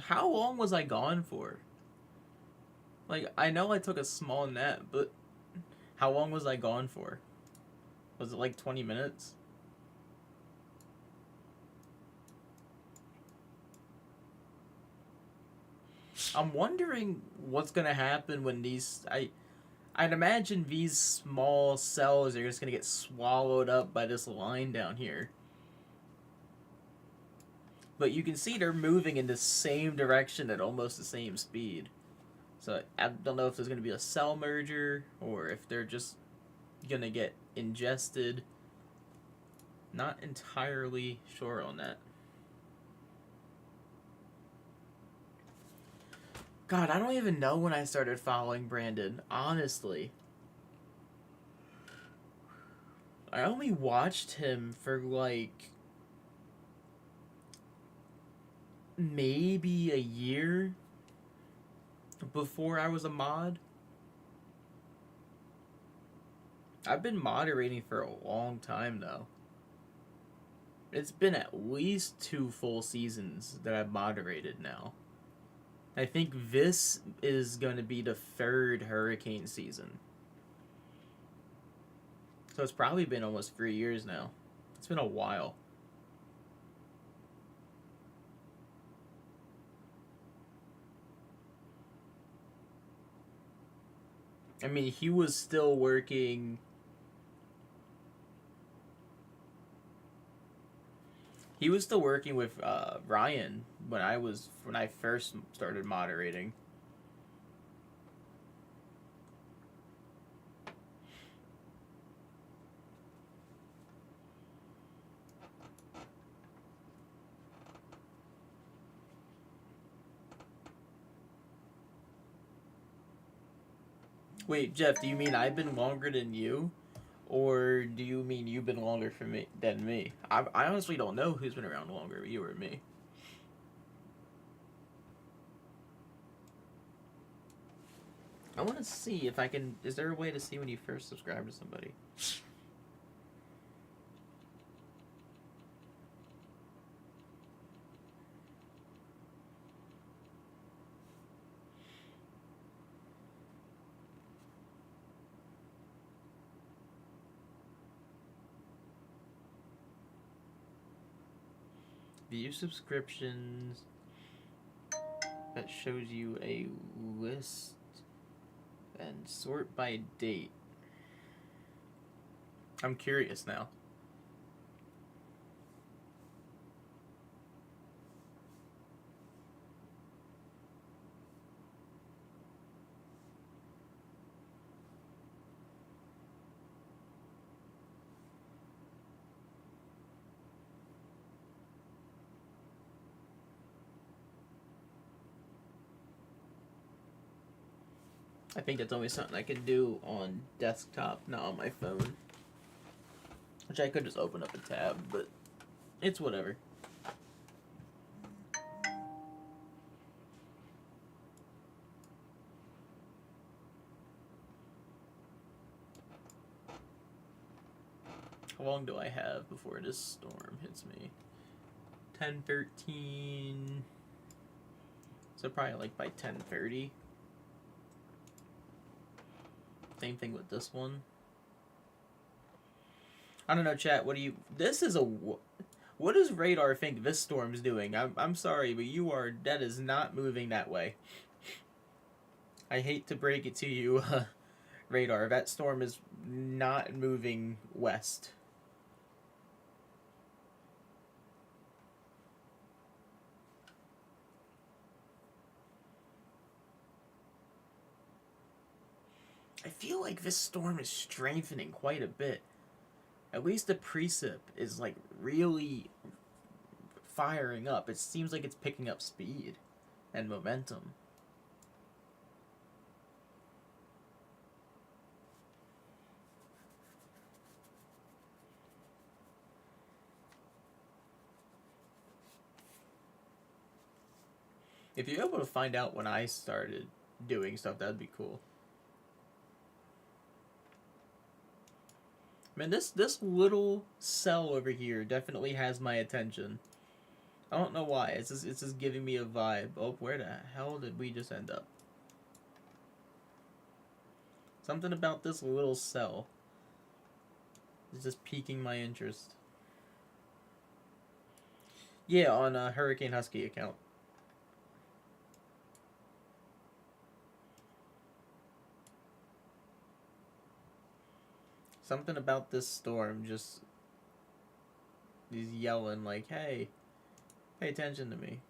S1: How long was I gone for? Like, I know I took a small nap, but how long was I gone for? Was it like 20 minutes? I'm wondering what's gonna happen when I'd imagine these small cells are just gonna get swallowed up by this line down here. But you can see they're moving in the same direction at almost the same speed. So I don't know if there's gonna be a cell merger or if they're just gonna get ingested. Not entirely sure on that. God, I don't even know when I started following Brandon, honestly. I only watched him for like maybe a year before I was a mod. I've been moderating for a long time though. It's been at least 2 full seasons that I've moderated now. I think this is going to be the 3rd hurricane season. So it's probably been almost 3 years now. It's been a while. I mean, he was still working. He was still working with Ryan when I first started moderating. Wait, Jeff, do you mean I've been longer than you? Or do you mean you've been longer for me than me? I honestly don't know who's been around longer, you or me. I want to see if I can. Is there a way to see when you first subscribe to somebody? View subscriptions. That shows you a list and sort by date. I'm curious now. I think that's only something I can do on desktop, not on my phone. Which I could just open up a tab, but it's whatever. How long do I have before this storm hits me? 10:13. So probably like by 10:30. Same thing with this one. I don't know, chat. What do you? This is a. What does Radar think this storm's doing? I'm sorry, but that is not moving that way. I hate to break it to you, Radar. That storm is not moving west. I feel like this storm is strengthening quite a bit. At least the precip is like really firing up. It seems like it's picking up speed and momentum. If you're able to find out when I started doing stuff, that'd be cool. Man, this little cell over here definitely has my attention. I don't know why. It's just giving me a vibe. Oh, where the hell did we just end up? Something about this little cell is just piquing my interest. Yeah, on a Hurricane Husky account. Something about this storm just is yelling like, hey, pay attention to me.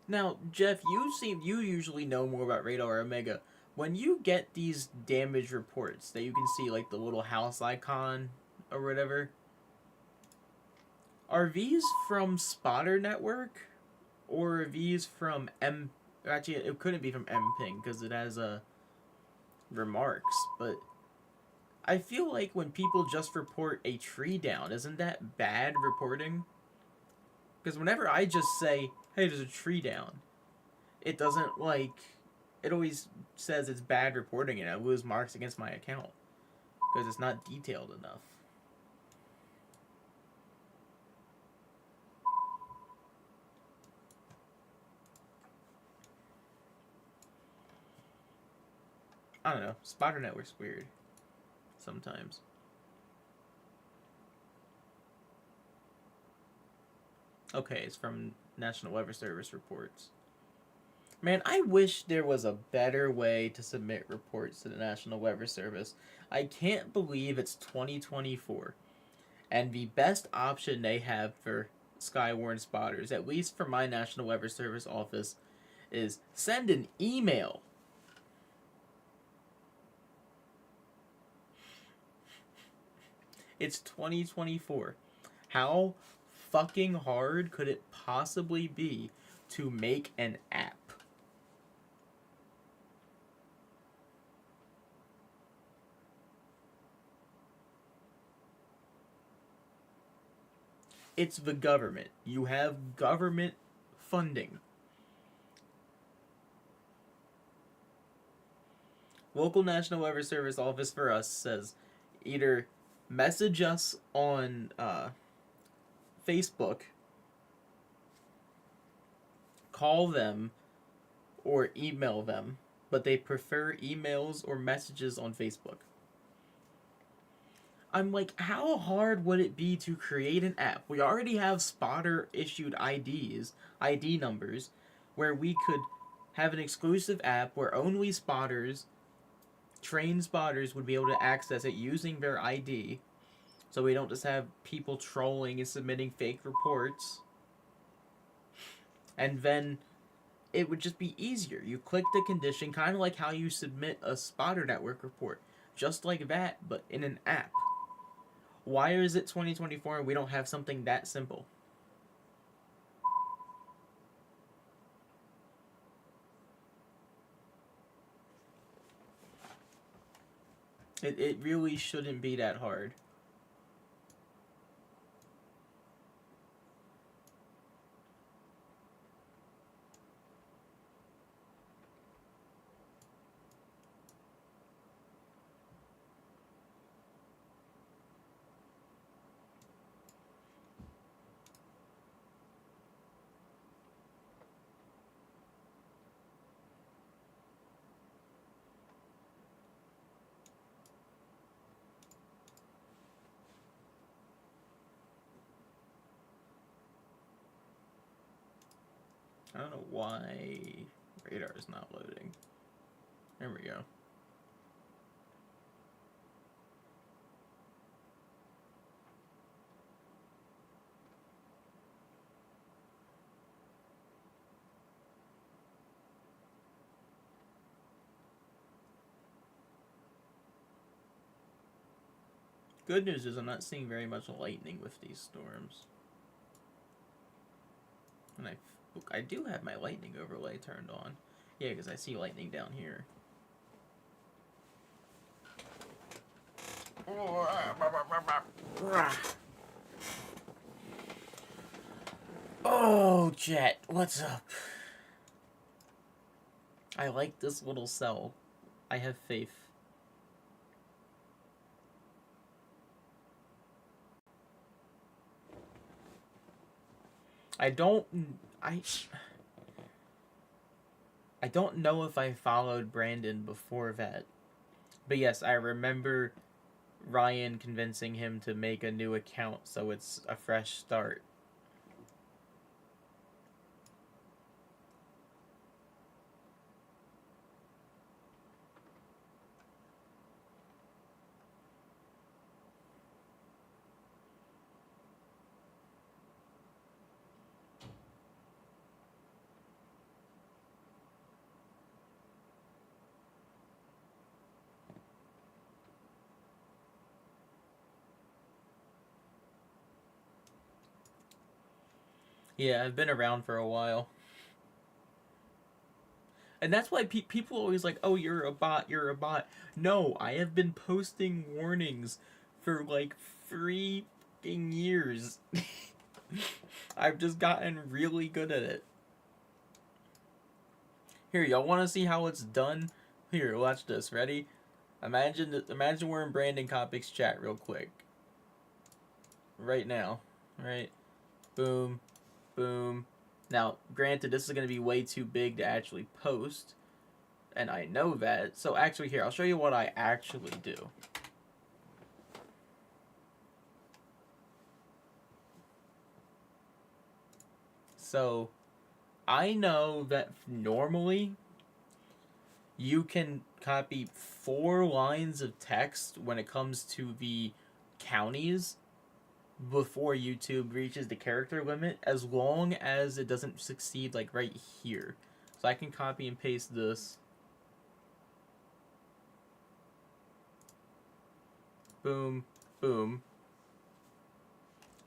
S1: Now, Jeff, you usually know more about Radar Omega. When you get these damage reports that you can see, like the little house icon or whatever, are these from Spotter Network or are these from M? Actually, it couldn't be from MPing because it has remarks. But I feel like when people just report a tree down, isn't that bad reporting? Because whenever I just say, "Hey, there's a tree down," it doesn't like. It always says it's bad reporting and I lose marks against my account because it's not detailed enough. I don't know. Spotter Network's weird. Sometimes. Okay, it's from National Weather Service reports. Man, I wish there was a better way to submit reports to the National Weather Service. I can't believe it's 2024. And the best option they have for Skywarn spotters, at least for my National Weather Service office, is send an email. It's 2024. How fucking hard could it possibly be to make an app? It's the government. You have government funding. Local National Weather Service office for us says either message us on Facebook, call them, or email them, but they prefer emails or messages on Facebook. I'm like, how hard would it be to create an app? We already have spotter issued ID numbers, where we could have an exclusive app where only spotters, trained spotters, would be able to access it using their ID. So we don't just have people trolling and submitting fake reports. And then it would just be easier. You click the condition, kind of like how you submit a spotter network report. Just like that, but in an app. Why is it 2024 and we don't have something that simple? It really shouldn't be that hard. I don't know why radar is not loading. There we go. Good news is I'm not seeing very much lightning with these storms. And I do have my lightning overlay turned on. Yeah, because I see lightning down here. Oh, Jet, what's up? I like this little cell. I have faith. I don't know if I followed Brandon before that. But yes, I remember Ryan convincing him to make a new account so it's a fresh start. Yeah, I've been around for a while. And that's why people always like, oh, you're a bot, you're a bot. No, I have been posting warnings for like 3 years. I've just gotten really good at it. Here, y'all want to see how it's done? Here, watch this. Ready? Imagine we're in Brandon Copic's chat real quick. Right now. Right? Boom. Boom. Now, granted, this is going to be way too big to actually post. and I know that. So actually here, I'll show you what I actually do. So I know that normally you can copy 4 lines of text when it comes to the counties before YouTube reaches the character limit, as long as it doesn't succeed like right here. So I can copy and paste this. Boom, boom.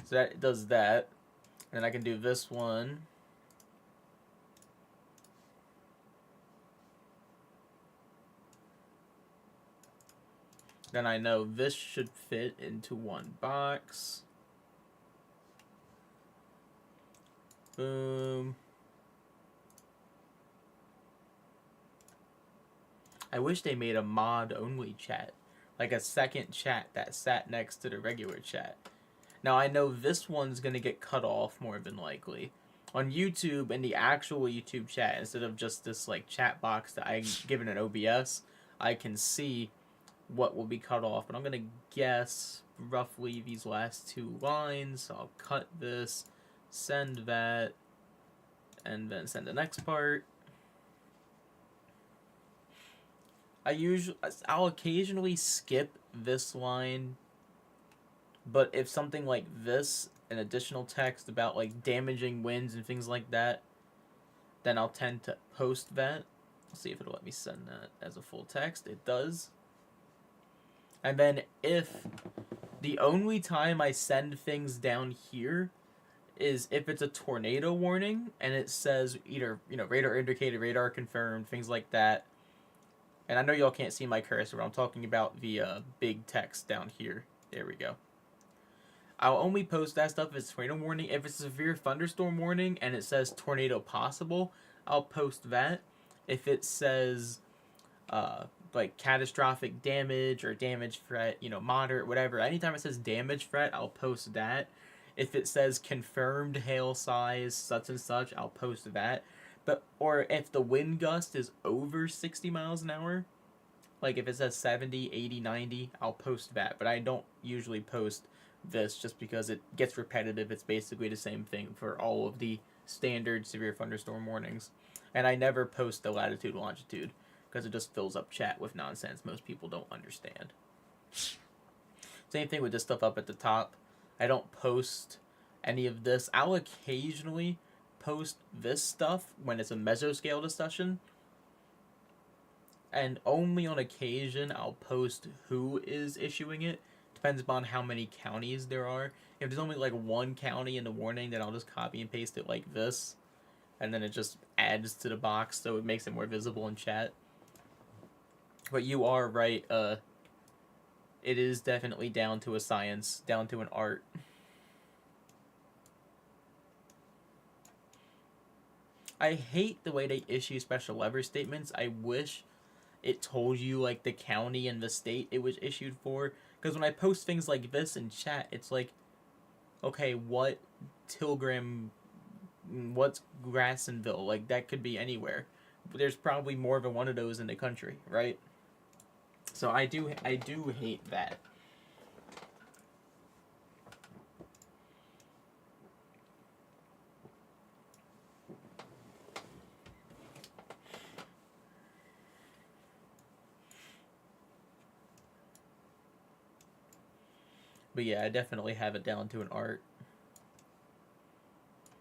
S1: So that does that. And I can do this one. Then I know this should fit into one box. Boom. I wish they made a mod-only chat. Like a second chat that sat next to the regular chat. Now I know this one's going to get cut off more than likely. On YouTube, in the actual YouTube chat, instead of just this like chat box that I given an OBS, I can see what will be cut off. But I'm going to guess roughly these last 2 lines. So I'll cut this, send that, and then send the next part. I'll occasionally skip this line, but if something like this, an additional text about like damaging winds and things like that, then I'll tend to post that. I'll see if it'll let me send that as a full text. It does. And then if the only time I send things down here is if it's a tornado warning and it says either, radar indicated, radar confirmed, things like that. And I know y'all can't see my cursor, but I'm talking about the big text down here. There we go. I'll only post that stuff if it's tornado warning. If it's a severe thunderstorm warning and it says tornado possible, I'll post that. If it says like catastrophic damage or damage threat, moderate, whatever, anytime it says damage threat, I'll post that. If it says confirmed hail size, such and such, I'll post that. Or if the wind gust is over 60 miles an hour, like if it says 70, 80, 90, I'll post that. But I don't usually post this just because it gets repetitive. It's basically the same thing for all of the standard severe thunderstorm warnings. And I never post the latitude and longitude because it just fills up chat with nonsense most people don't understand. Same thing with this stuff up at the top. I don't post any of this. I'll occasionally post this stuff when it's a mesoscale discussion, and only on occasion I'll post who is issuing it. Depends upon how many counties there are. If there's only like 1 county in the warning, then I'll just copy and paste it like this, and then it just adds to the box so it makes it more visible in chat. But you are right, it is definitely down to a science, down to an art. I hate the way they issue special lever statements. I wish it told you like the county and the state it was issued for. Because when I post things like this in chat, it's like, okay, what Tilgram, what's Grassonville? Like that could be anywhere. But there's probably more than one of those in the country, right? So I do hate that. But yeah, I definitely have it down to an art.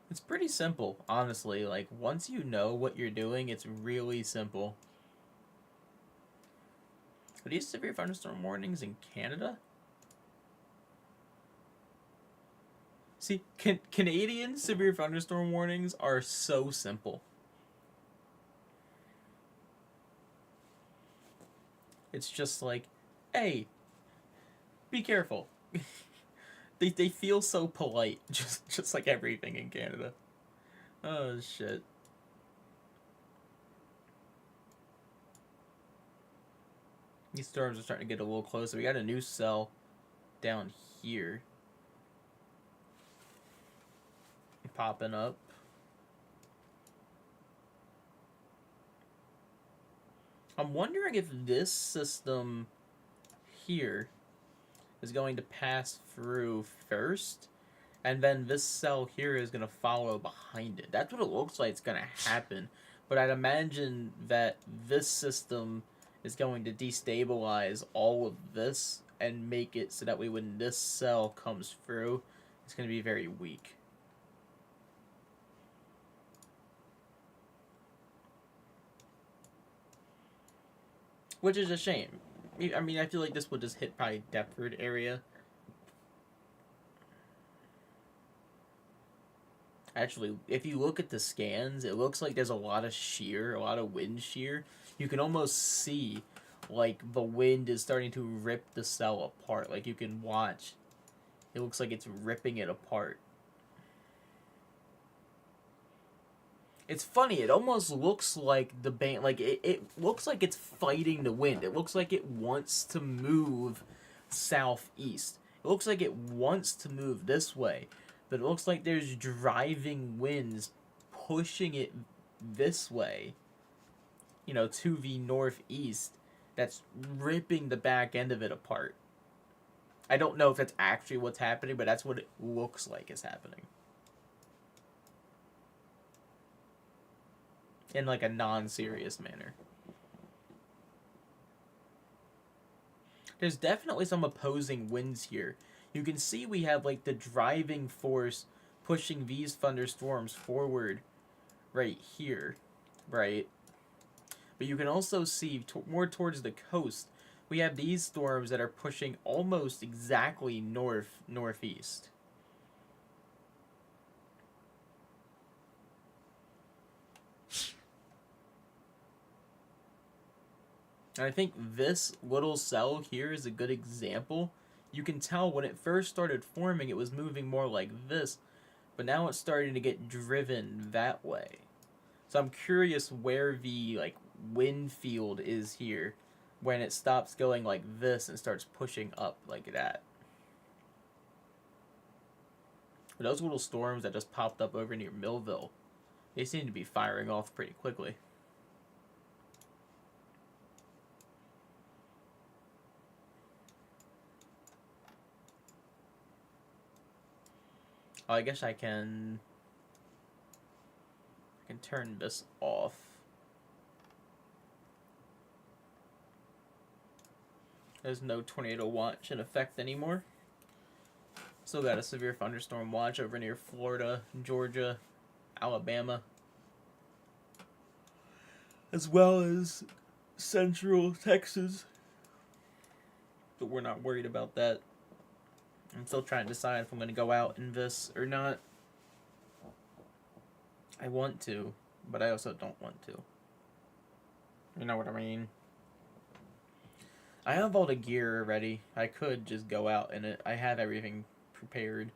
S1: It's pretty simple, honestly. Like, once you know what you're doing, it's really simple. Are these severe thunderstorm warnings in Canada? See, Canadian severe thunderstorm warnings are so simple. It's just like, hey, be careful. They feel so polite, just like everything in Canada. Oh shit. These storms are starting to get a little closer. We got a new cell down here popping up. I'm wondering if this system here is going to pass through first, and then this cell here is going to follow behind it. That's what it looks like it's going to happen. But I'd imagine that this system is going to destabilize all of this and make it so that way when this cell comes through, it's going to be very weak. Which is a shame. I mean, I feel like this would just hit probably Deptford area. Actually, if you look at the scans, it looks like there's a lot of shear, a lot of wind shear. You can almost see, like, the wind is starting to rip the cell apart. Like, you can watch. It looks like it's ripping it apart. It's funny, it almost looks like the band, like, it looks like it's fighting the wind. It looks like it wants to move southeast. It looks like it wants to move this way. But it looks like there's driving winds pushing it this way, you know, to the northeast, that's ripping the back end of it apart. I don't know if that's actually what's happening, but that's what it looks like is happening. In like a non-serious manner. There's definitely some opposing winds here. You can see we have like the driving force pushing these thunderstorms forward right here, right? But you can also see more towards the coast, we have these storms that are pushing almost exactly northeast. And I think this little cell here is a good example. You can tell when it first started forming, it was moving more like this, but now it's starting to get driven that way. So I'm curious where the like wind field is here when it stops going like this and starts pushing up like that. But those little storms that just popped up over near Millville, they seem to be firing off pretty quickly. Oh, I guess I can turn this off. There's no tornado watch in effect anymore. Still got a severe thunderstorm watch over near Florida, Georgia, Alabama, as well as central Texas. But we're not worried about that. I'm still trying to decide if I'm going to go out in this or not. I want to, but I also don't want to. You know what I mean? I have all the gear already. I could just go out in it. I have everything prepared.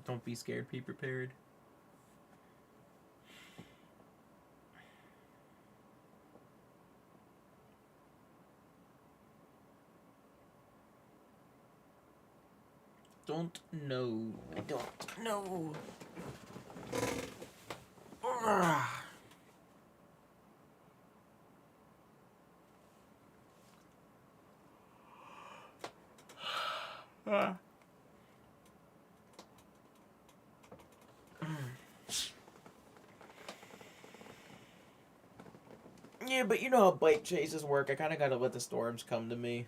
S1: Don't be scared, be prepared. Don't know. I don't know. Yeah, but you know how bike chases work. I kind of gotta let the storms come to me.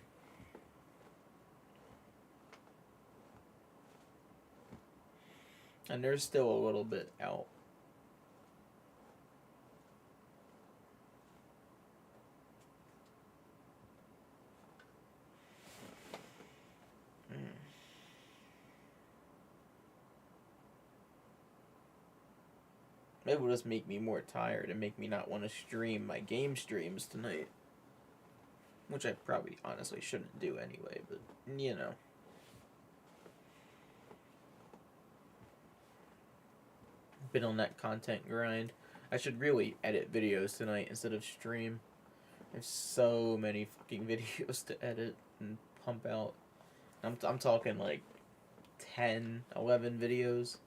S1: And there's still a little bit out. It will just make me more tired and make me not want to stream my game streams tonight. Which I probably honestly shouldn't do anyway, but you know. Been on that content grind. I should really edit videos tonight instead of stream. There's so many fucking videos to edit and pump out. I'm talking like 10, 11 videos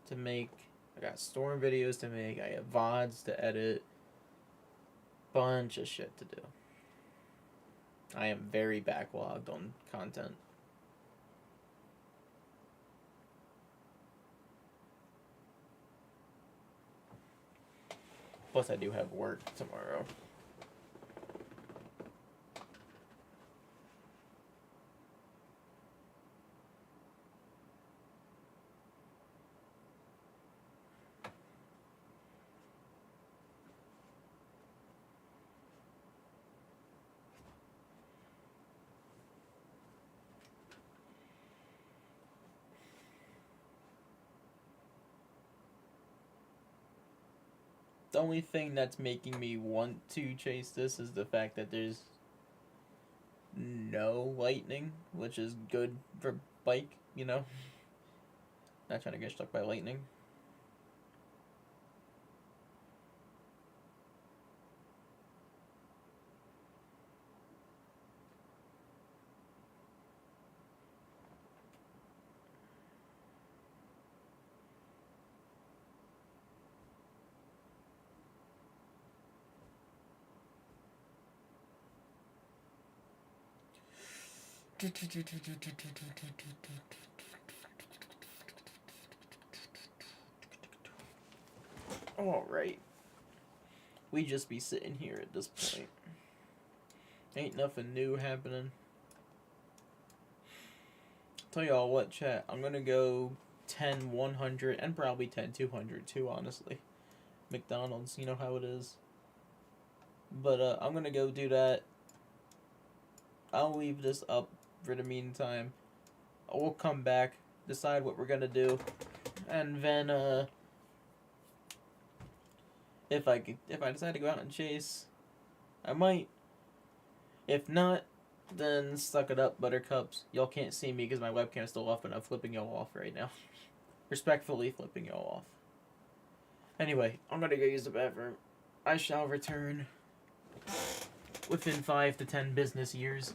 S1: to make. I got storm videos to make. I have VODs to edit. bunch of shit to do. I am very backlogged on content. Plus, I do have work tomorrow. The only thing that's making me want to chase this is the fact that there's no lightning, which is good for bike, you know? Not trying to get struck by lightning. Alright. We just be sitting here at this point. Ain't nothing new happening. Tell y'all what, chat. I'm gonna go 10 100 and probably 10 200 too, honestly. McDonald's, you know how it is. But I'm gonna go do that. I'll leave this up for the meantime. We'll come back, decide what we're gonna do, and then if I decide to go out and chase, I might. If not, then suck it up, buttercups. Y'all can't see me because my webcam's still off, but I'm flipping y'all off right now. Respectfully flipping y'all off. Anyway, I'm gonna go use the bathroom. I shall return within 5 to 10 business years.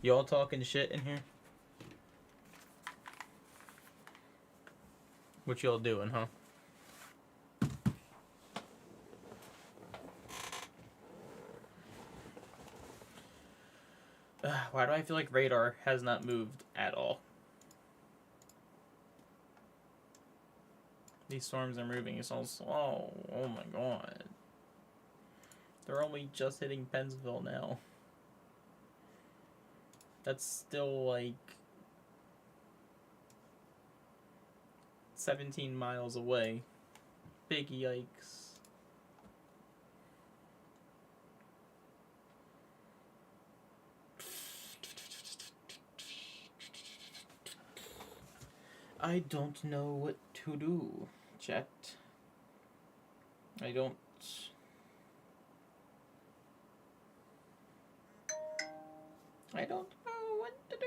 S1: Y'all talking shit in here? What y'all doing, huh? Why do I feel like radar has not moved at all? These storms are moving so slow. Oh my god. They're only just hitting Pennsville now. That's still like 17 miles away. Big yikes. I don't know what to do, chat. I don't. I don't know what to do.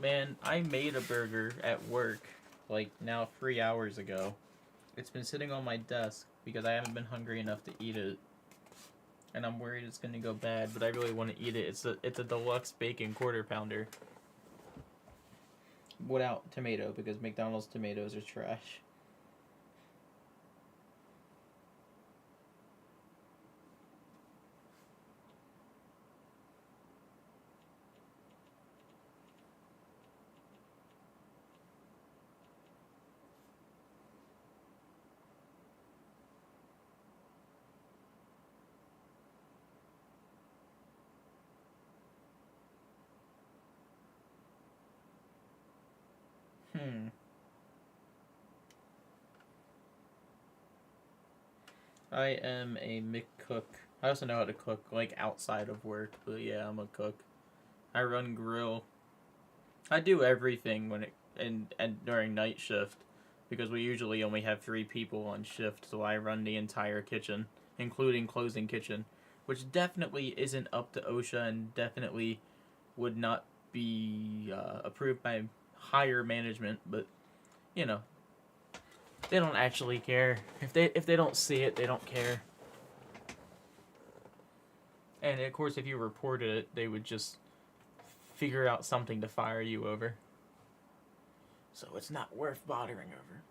S1: Man, I made a burger at work like now 3 hours ago. It's been sitting on my desk because I haven't been hungry enough to eat it. And I'm worried it's gonna go bad, but I really want to eat it. It's a deluxe bacon quarter pounder. Without tomato, because McDonald's tomatoes are trash. I am a McCook. I also know how to cook, like, outside of work, but yeah, I'm a cook. I run grill. I do everything when it and during night shift, because we usually only have 3 people on shift, so I run the entire kitchen, including closing kitchen, which definitely isn't up to OSHA and definitely would not be approved by higher management, but you know, they don't actually care. If they don't see it, they don't care. And of course, if you reported it, they would just figure out something to fire you over. So it's not worth bothering over.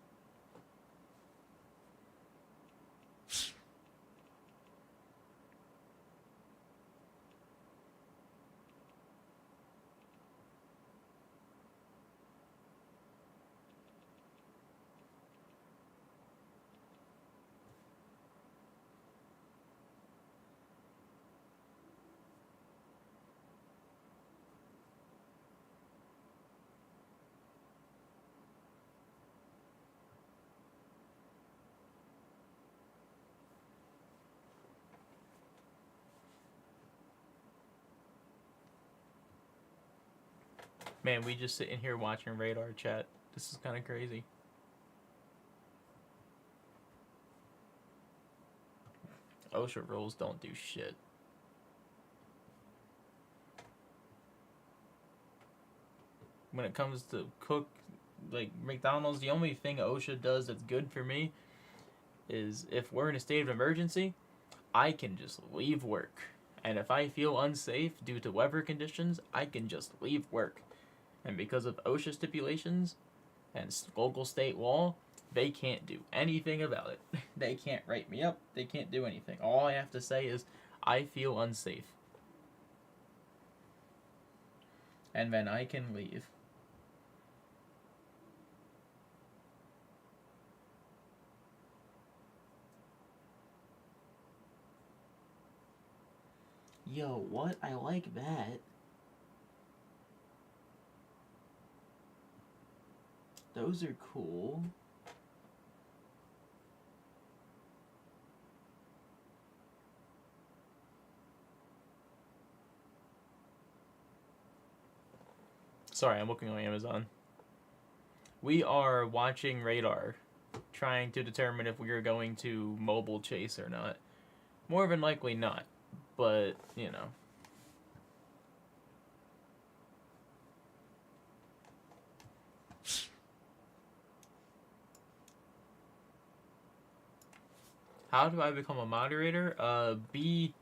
S1: Man, we just sitting here watching radar chat. This is kind of crazy. OSHA rules don't do shit. When it comes to cook, like McDonald's, the only thing OSHA does that's good for me is if we're in a state of emergency, I can just leave work. And if I feel unsafe due to weather conditions, I can just leave work. And because of OSHA stipulations and local state law, they can't do anything about it. They can't write me up. They can't do anything. All I have to say is, I feel unsafe. And then I can leave. Yo, what? I like that. Those are cool. Sorry, I'm looking on Amazon. We are watching radar, trying to determine if we are going to mobile chase or not. More than likely not, but, you know. How do I become a moderator? Be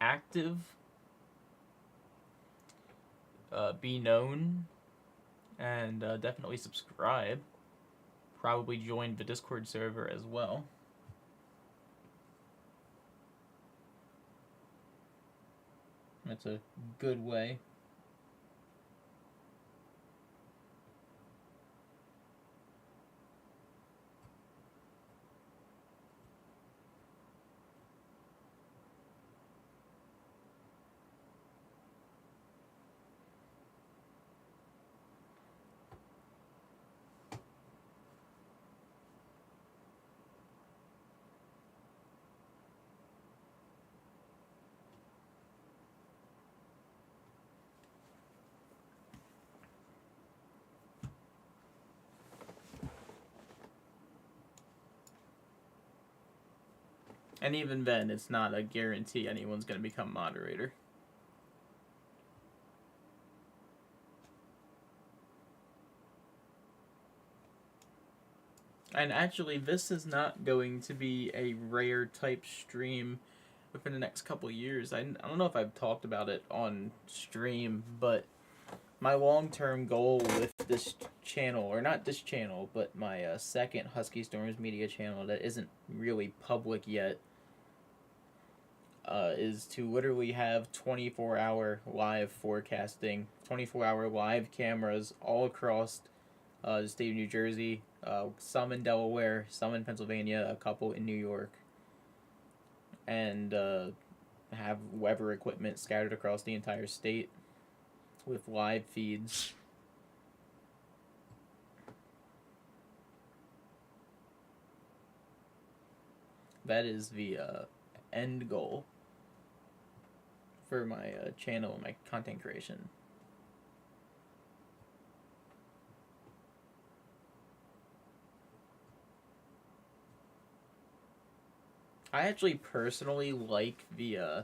S1: active, be known, and definitely subscribe. Probably join the Discord server as well. That's a good way. And even then, it's not a guarantee anyone's going to become moderator. And actually, this is not going to be a rare type stream within the next couple years. I don't know if I've talked about it on stream, but my long-term goal with this channel, or not this channel, but my second Husky Storms media channel that isn't really public yet, is to literally have 24-hour live forecasting, 24-hour live cameras all across the state of New Jersey, some in Delaware, some in Pennsylvania, a couple in New York, and have weather equipment scattered across the entire state with live feeds. That is the end goal for my channel and my content creation. I actually personally like the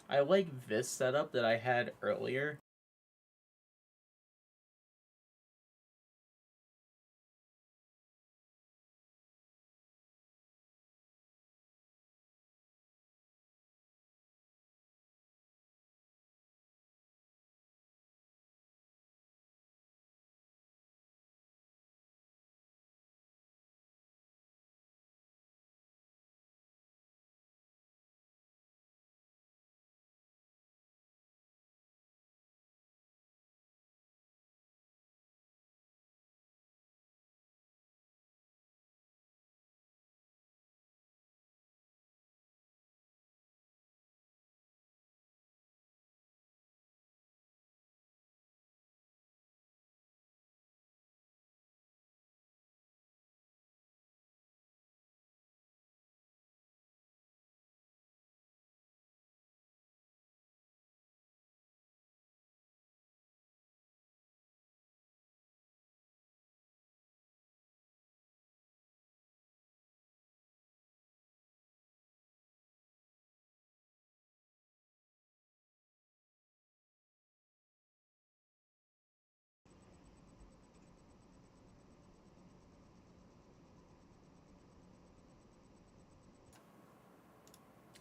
S1: I like this setup that I had earlier.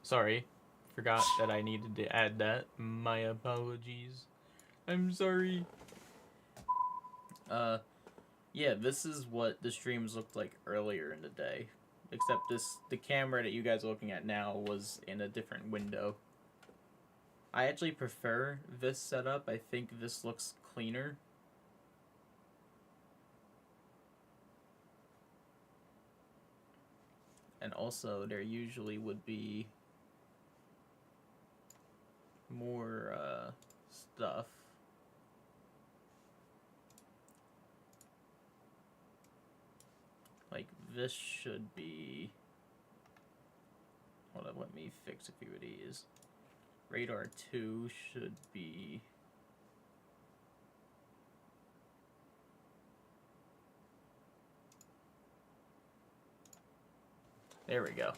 S1: Sorry, forgot that I needed to add that. My apologies. I'm sorry. Yeah, this is what the streams looked like earlier in the day. Except the camera that you guys are looking at now was in a different window. I actually prefer this setup. I think this looks cleaner. And also, there usually would be more stuff. Like, this should be Hold on, let me fix a few of these. Radar 2 should be... There we go.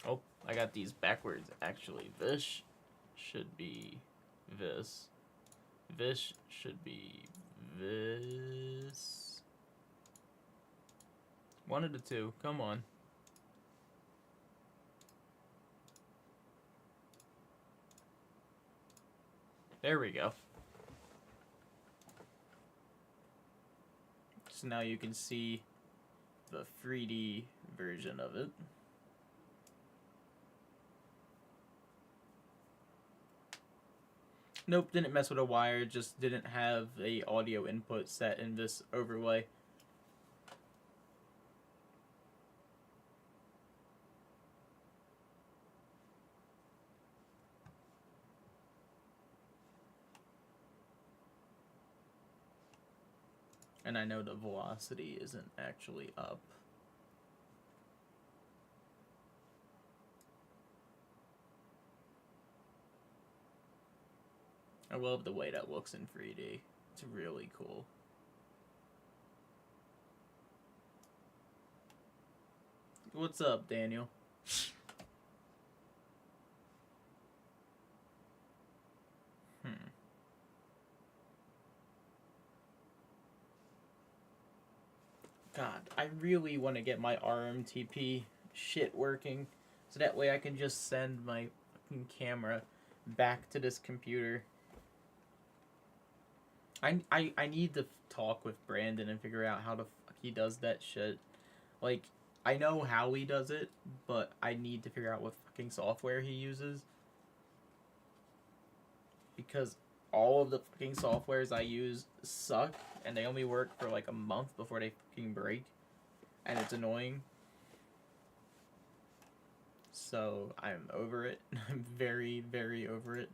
S1: Oh, I got these backwards, actually. This should be this. This should be this. One of the two. Come on. There we go. So now you can see the 3D version of it. Nope, didn't mess with a wire, just didn't have a audio input set in this overlay. And I know the velocity isn't actually up. I love the way that looks in 3D. It's really cool. What's up, Daniel? God, I really want to get my RMTP shit working, so that way I can just send my fucking camera back to this computer. I need to talk with Brandon and figure out how the fuck he does that shit. Like, I know how he does it, but I need to figure out what fucking software he uses. Because all of the fucking softwares I use suck, and they only work for like a month before they fucking break. And it's annoying. So, I'm over it. I'm very, very over it.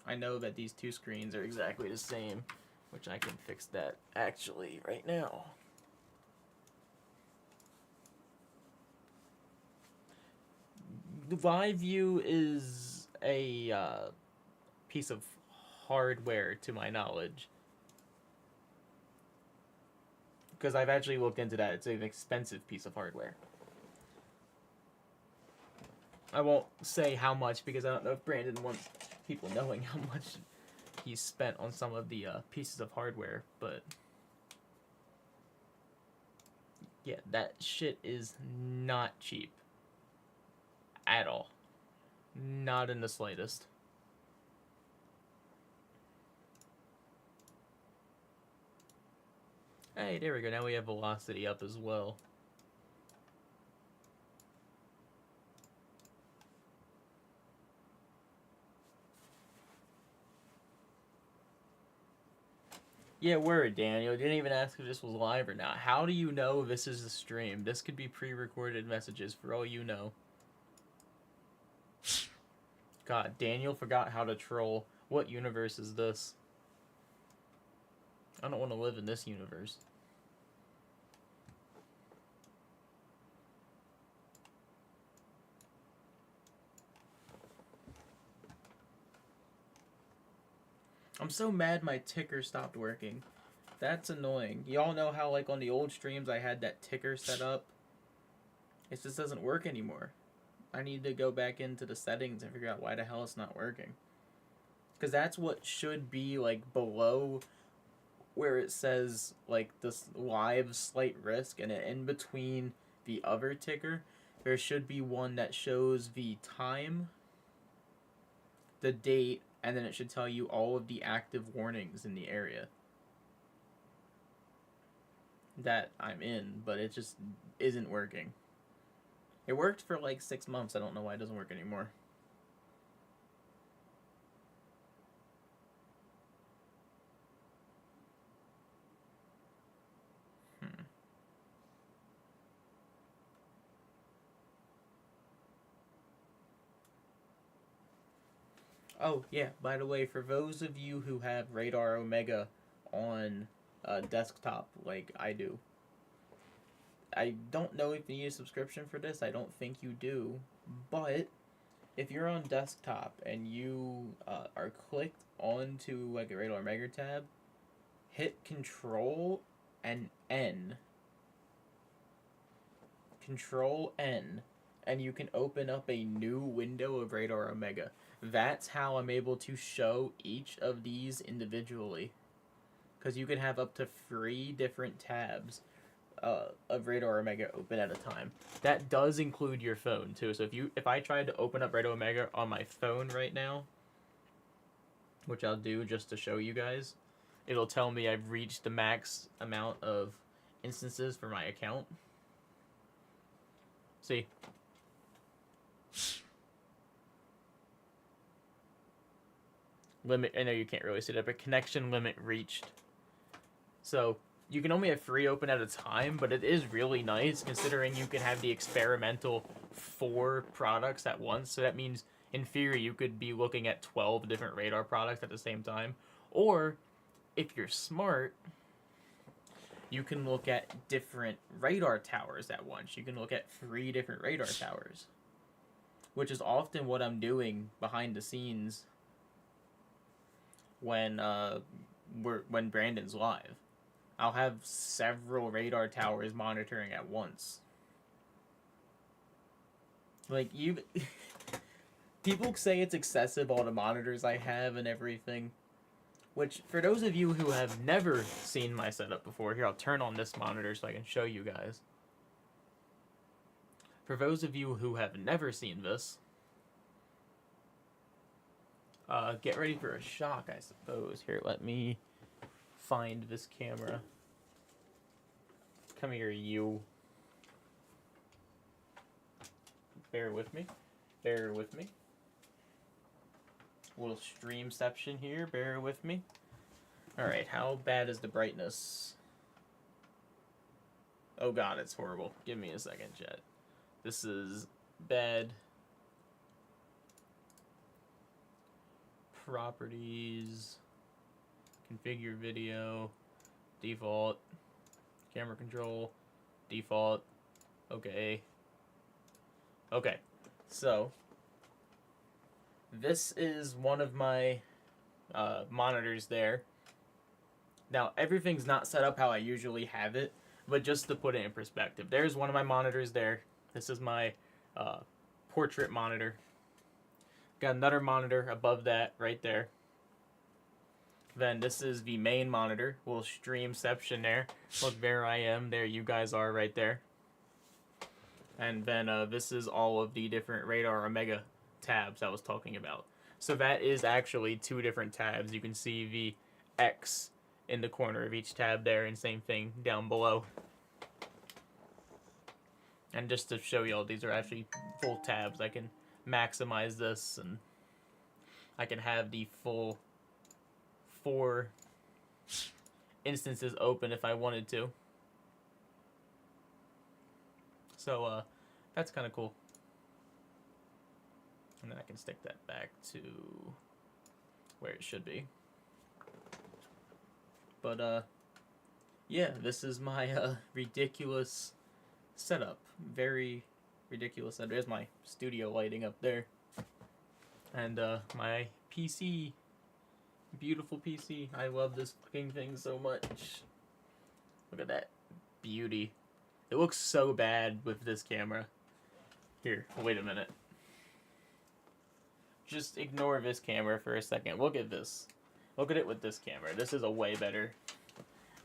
S1: I know that these two screens are exactly the same, which I can fix that actually right now. Live View is a piece of hardware, to my knowledge. Because I've actually looked into that. It's an expensive piece of hardware. I won't say how much because I don't know if Brandon wants people knowing how much he's spent on some of the pieces of hardware, but yeah, that shit is not cheap. At all. Not in the slightest. Hey, there we go. Now we have velocity up as well. Yeah, word, Daniel. Didn't even ask if this was live or not. How do you know this is a stream? This could be pre-recorded messages for all you know. God, Daniel forgot how to troll. What universe is this? I don't want to live in this universe. I'm so mad my ticker stopped working. That's annoying. Y'all know how, like, on the old streams I had that ticker set up? It just doesn't work anymore. I need to go back into the settings and figure out why the hell it's not working. Because that's what should be, like, below where it says, like, this live slight risk, and in between the other ticker, there should be one that shows the time, the date, and then it should tell you all of the active warnings in the area that I'm in, but it just isn't working. It worked for like 6 months. I don't know why it doesn't work anymore. Oh, yeah, by the way, for those of you who have Radar Omega on desktop like I do, I don't know if you need a subscription for this. I don't think you do. But if you're on desktop and you are clicked onto like a Radar Omega tab, hit Control and N. Control N, and you can open up a new window of Radar Omega. That's how I'm able to show each of these individually. Because you can have up to 3 different tabs of Radar Omega open at a time. That does include your phone too. So if I tried to open up Radar Omega on my phone right now, which I'll do just to show you guys, it'll tell me I've reached the max amount of instances for my account. See? Limit, I know you can't really see that, but connection limit reached. So you can only have 3 open at a time, but it is really nice considering you can have the experimental 4 products at once. So that means in theory you could be looking at 12 different radar products at the same time. Or if you're smart, you can look at different radar towers at once. You can look at 3 different radar towers, which is often what I'm doing behind the scenes when when Brandon's live. I'll have several radar towers monitoring at once. Like, you people say it's excessive, all the monitors I have and everything. Which, for those of you who have never seen my setup before, here, I'll turn on this monitor so I can show you guys. For those of you who have never seen this, get ready for a shock, I suppose. Here, let me find this camera. Come here, you. Bear with me. Bear with me. A little streamception here. Bear with me. Alright, how bad is the brightness? Oh god, it's horrible. Give me a second, chat. This is bad. Properties. Configure video. Default. Camera control. Default. Okay. Okay. So, this is one of my monitors there. Now, everything's not set up how I usually have it, but just to put it in perspective, there's one of my monitors there. This is my portrait monitor. Got another monitor above that right there. Then this is the main monitor. Little streamception there. Look, there I am. There you guys are right there. And then this is all of the different Radar Omega tabs I was talking about. So that is actually 2 different tabs. You can see the X in the corner of each tab there, and same thing down below. And just to show y'all, these are actually full tabs. I can maximize this, and I can have the full 4 instances open if I wanted to. So that's kind of cool. And then I can stick that back to where it should be. But yeah, this is my ridiculous setup. Very ridiculous. There's my studio lighting up there. And my PC. Beautiful PC. I love this fucking thing so much. Look at that beauty. It looks so bad with this camera. Here, wait a minute. Just ignore this camera for a second. Look at this. Look at it with this camera. This is a way better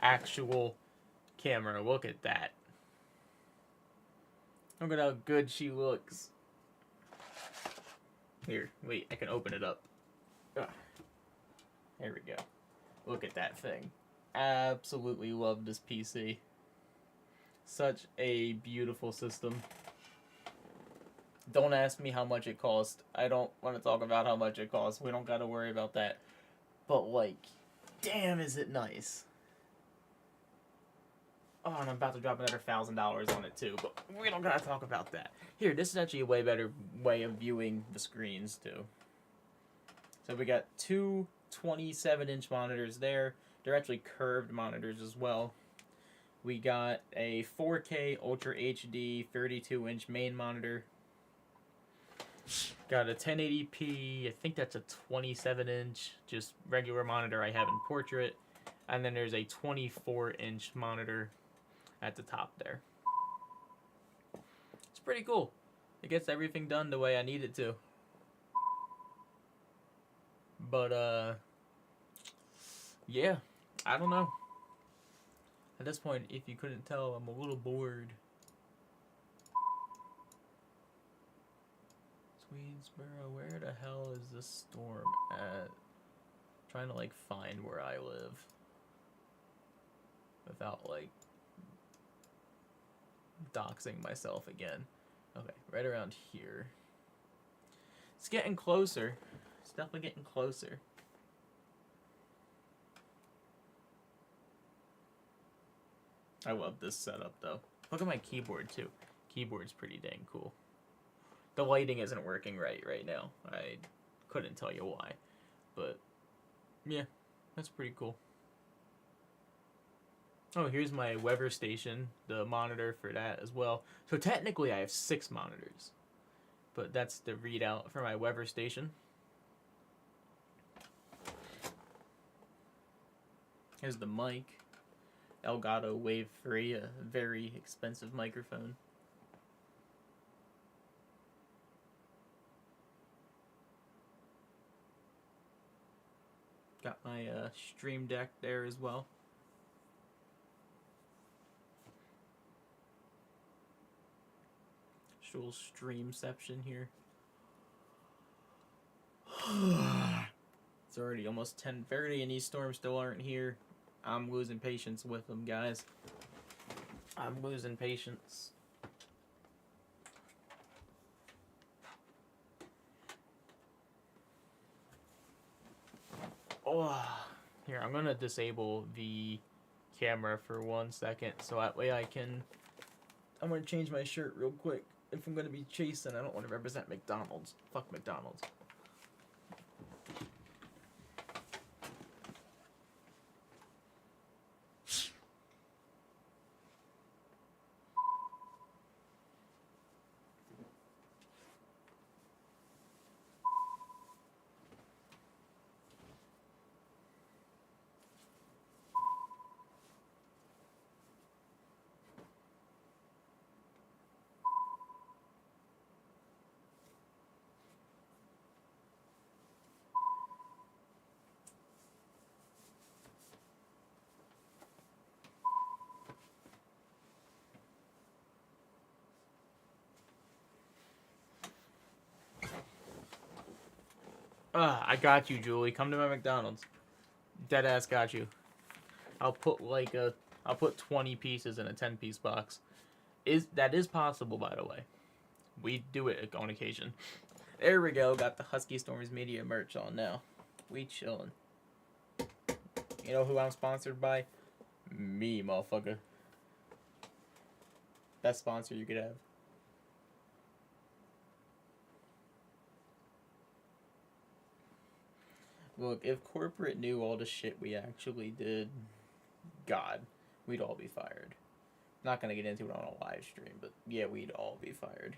S1: actual camera. Look at that. Look at how good she looks. Here, wait, I can open it up. Ugh. There we go. Look at that thing. Absolutely love this PC. Such a beautiful system. Don't ask me how much it cost. I don't want to talk about how much it costs. We don't gotta worry about that. But, like, damn, is it nice. Oh, and I'm about to drop another $1,000 on it, too. But we don't gotta talk about that. Here, this is actually a way better way of viewing the screens, too. So we got two 27-inch monitors there. They're actually curved monitors as well. We got a 4K Ultra HD 32-inch main monitor. Got a 1080p, I think that's a 27-inch, just regular monitor I have in portrait. And then there's a 24-inch monitor at the top there. It's pretty cool. It gets everything done the way I need it to. But, yeah, I don't know. At this point, if you couldn't tell, I'm a little bored. Swedesboro, where the hell is this storm at? I'm trying to, like, find where I live. Without, like, doxing myself again. Okay, right around here. It's getting closer. It's definitely getting closer. I love this setup, though. Look at my keyboard, too. Keyboard's pretty dang cool. The lighting isn't working right now. I couldn't tell you why. But, yeah, that's pretty cool. Oh, here's my Weber station, the monitor for that as well. So technically I have 6 monitors. But that's the readout for my Weber station. Here's the mic. Elgato Wave 3, a very expensive microphone. Got my Stream Deck there as well. Little streamception here. It's already almost 10:30 and these storms still aren't here. I'm losing patience with them, guys. I'm losing patience. Oh, here, I'm gonna disable the camera for 1 second so that way I can. I'm gonna change my shirt real quick. If I'm gonna be chasing, I don't want to represent McDonald's. Fuck McDonald's. I got you, Julie. Come to my McDonald's. Deadass got you. I'll put I'll put 20 pieces in a 10-piece box. That is possible, by the way. We do it on occasion. There we go. Got the Husky Storms Media merch on now. We chillin'. You know who I'm sponsored by? Me, motherfucker. Best sponsor you could have. Look, if corporate knew all the shit we actually did, God, we'd all be fired. Not gonna get into it on a live stream, but yeah, we'd all be fired.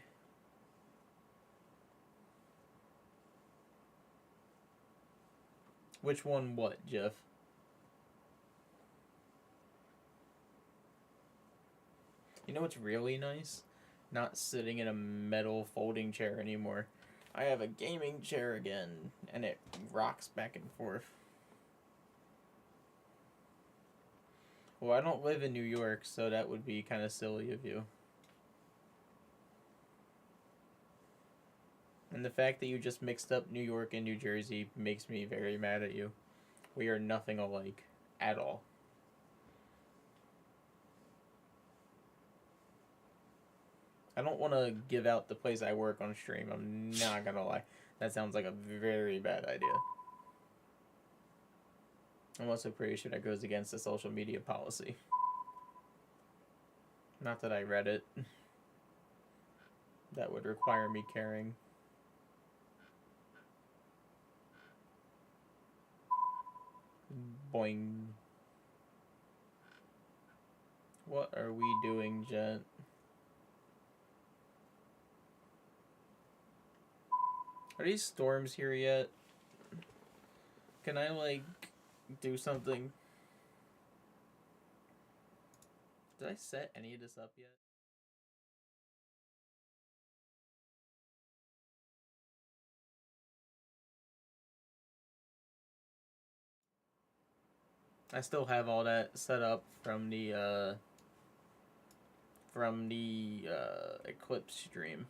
S1: Which one what, Jeff? You know what's really nice? Not sitting in a metal folding chair anymore. I have a gaming chair again, and it rocks back and forth. Well, I don't live in New York, so that would be kind of silly of you. And the fact that you just mixed up New York and New Jersey makes me very mad at you. We are nothing alike. At all. I don't want to give out the place I work on stream. I'm not gonna lie. That sounds like a very bad idea. I'm also pretty sure that goes against the social media policy. Not that I read it. That would require me caring. Boing. What are we doing, Jet? Are these storms here yet? Can I, like, do something? Did I set any of this up yet? I still have all that set up from the Eclipse stream.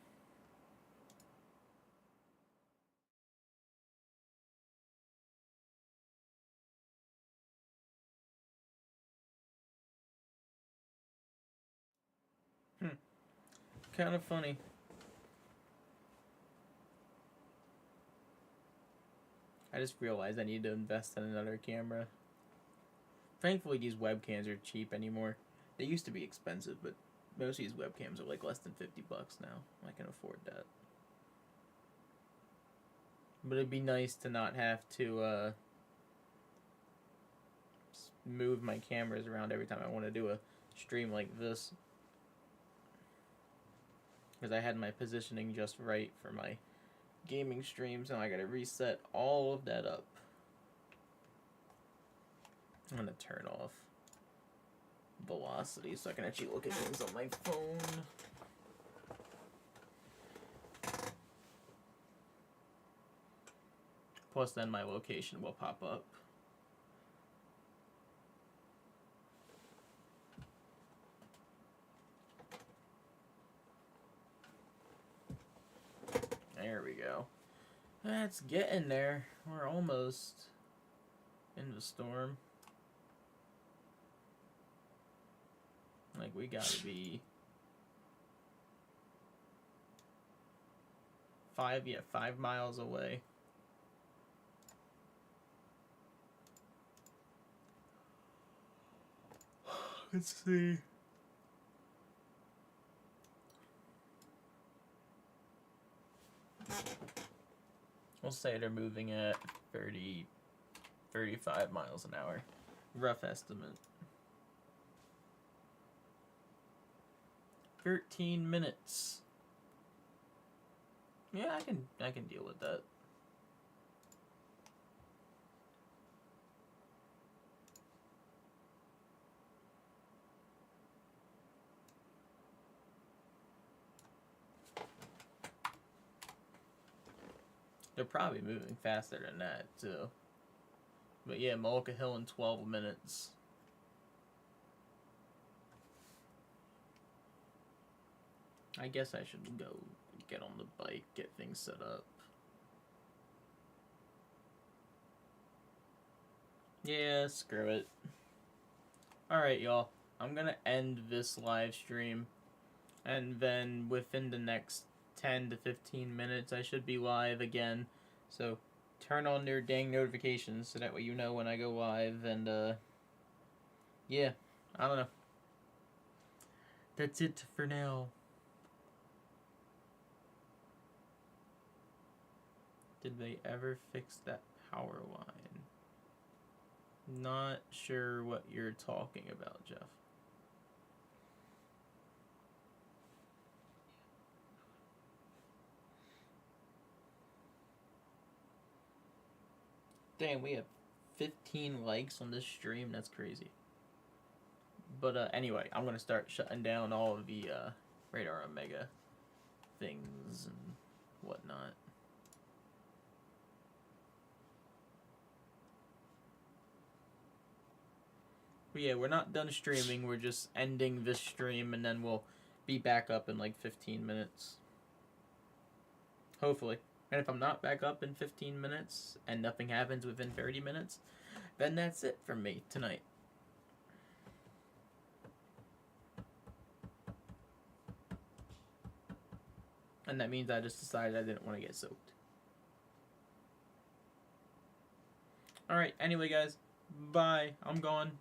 S1: Kind of funny. I just realized I need to invest in another camera. Thankfully, these webcams are cheap anymore. They used to be expensive, but most of these webcams are like less than $50 now. I can afford that. But it'd be nice to not have to move my cameras around every time I want to do a stream like this. Because I had my positioning just right for my gaming streams, and I gotta reset all of that up. I'm gonna turn off velocity so I can actually look at things on my phone. Plus, then my location will pop up. There we go. That's getting there. We're almost in the storm. Like, we gotta be 5 miles away. Let's see. We'll say they're moving at 35 miles an hour. Rough estimate. 13 minutes. Yeah, I can deal with that. They're probably moving faster than that, too. But yeah, Mullica Hill in 12 minutes. I guess I should go get on the bike, get things set up. Yeah, screw it. Alright, y'all. I'm gonna end this live stream. And then within the next 10 to 15 minutes, I should be live again. So turn on their dang notifications so that way you know when I go live. And, yeah, I don't know. That's it for now. Did they ever fix that power line? Not sure what you're talking about, Jeff. Damn, we have 15 likes on this stream. That's crazy. But anyway, I'm gonna start shutting down all of the Radar Omega things and whatnot. But yeah, we're not done streaming. We're just ending this stream, and then we'll be back up in like 15 minutes. Hopefully. And if I'm not back up in 15 minutes and nothing happens within 30 minutes, then that's it from me tonight. And that means I just decided I didn't want to get soaked. Alright, anyway, guys. Bye. I'm gone.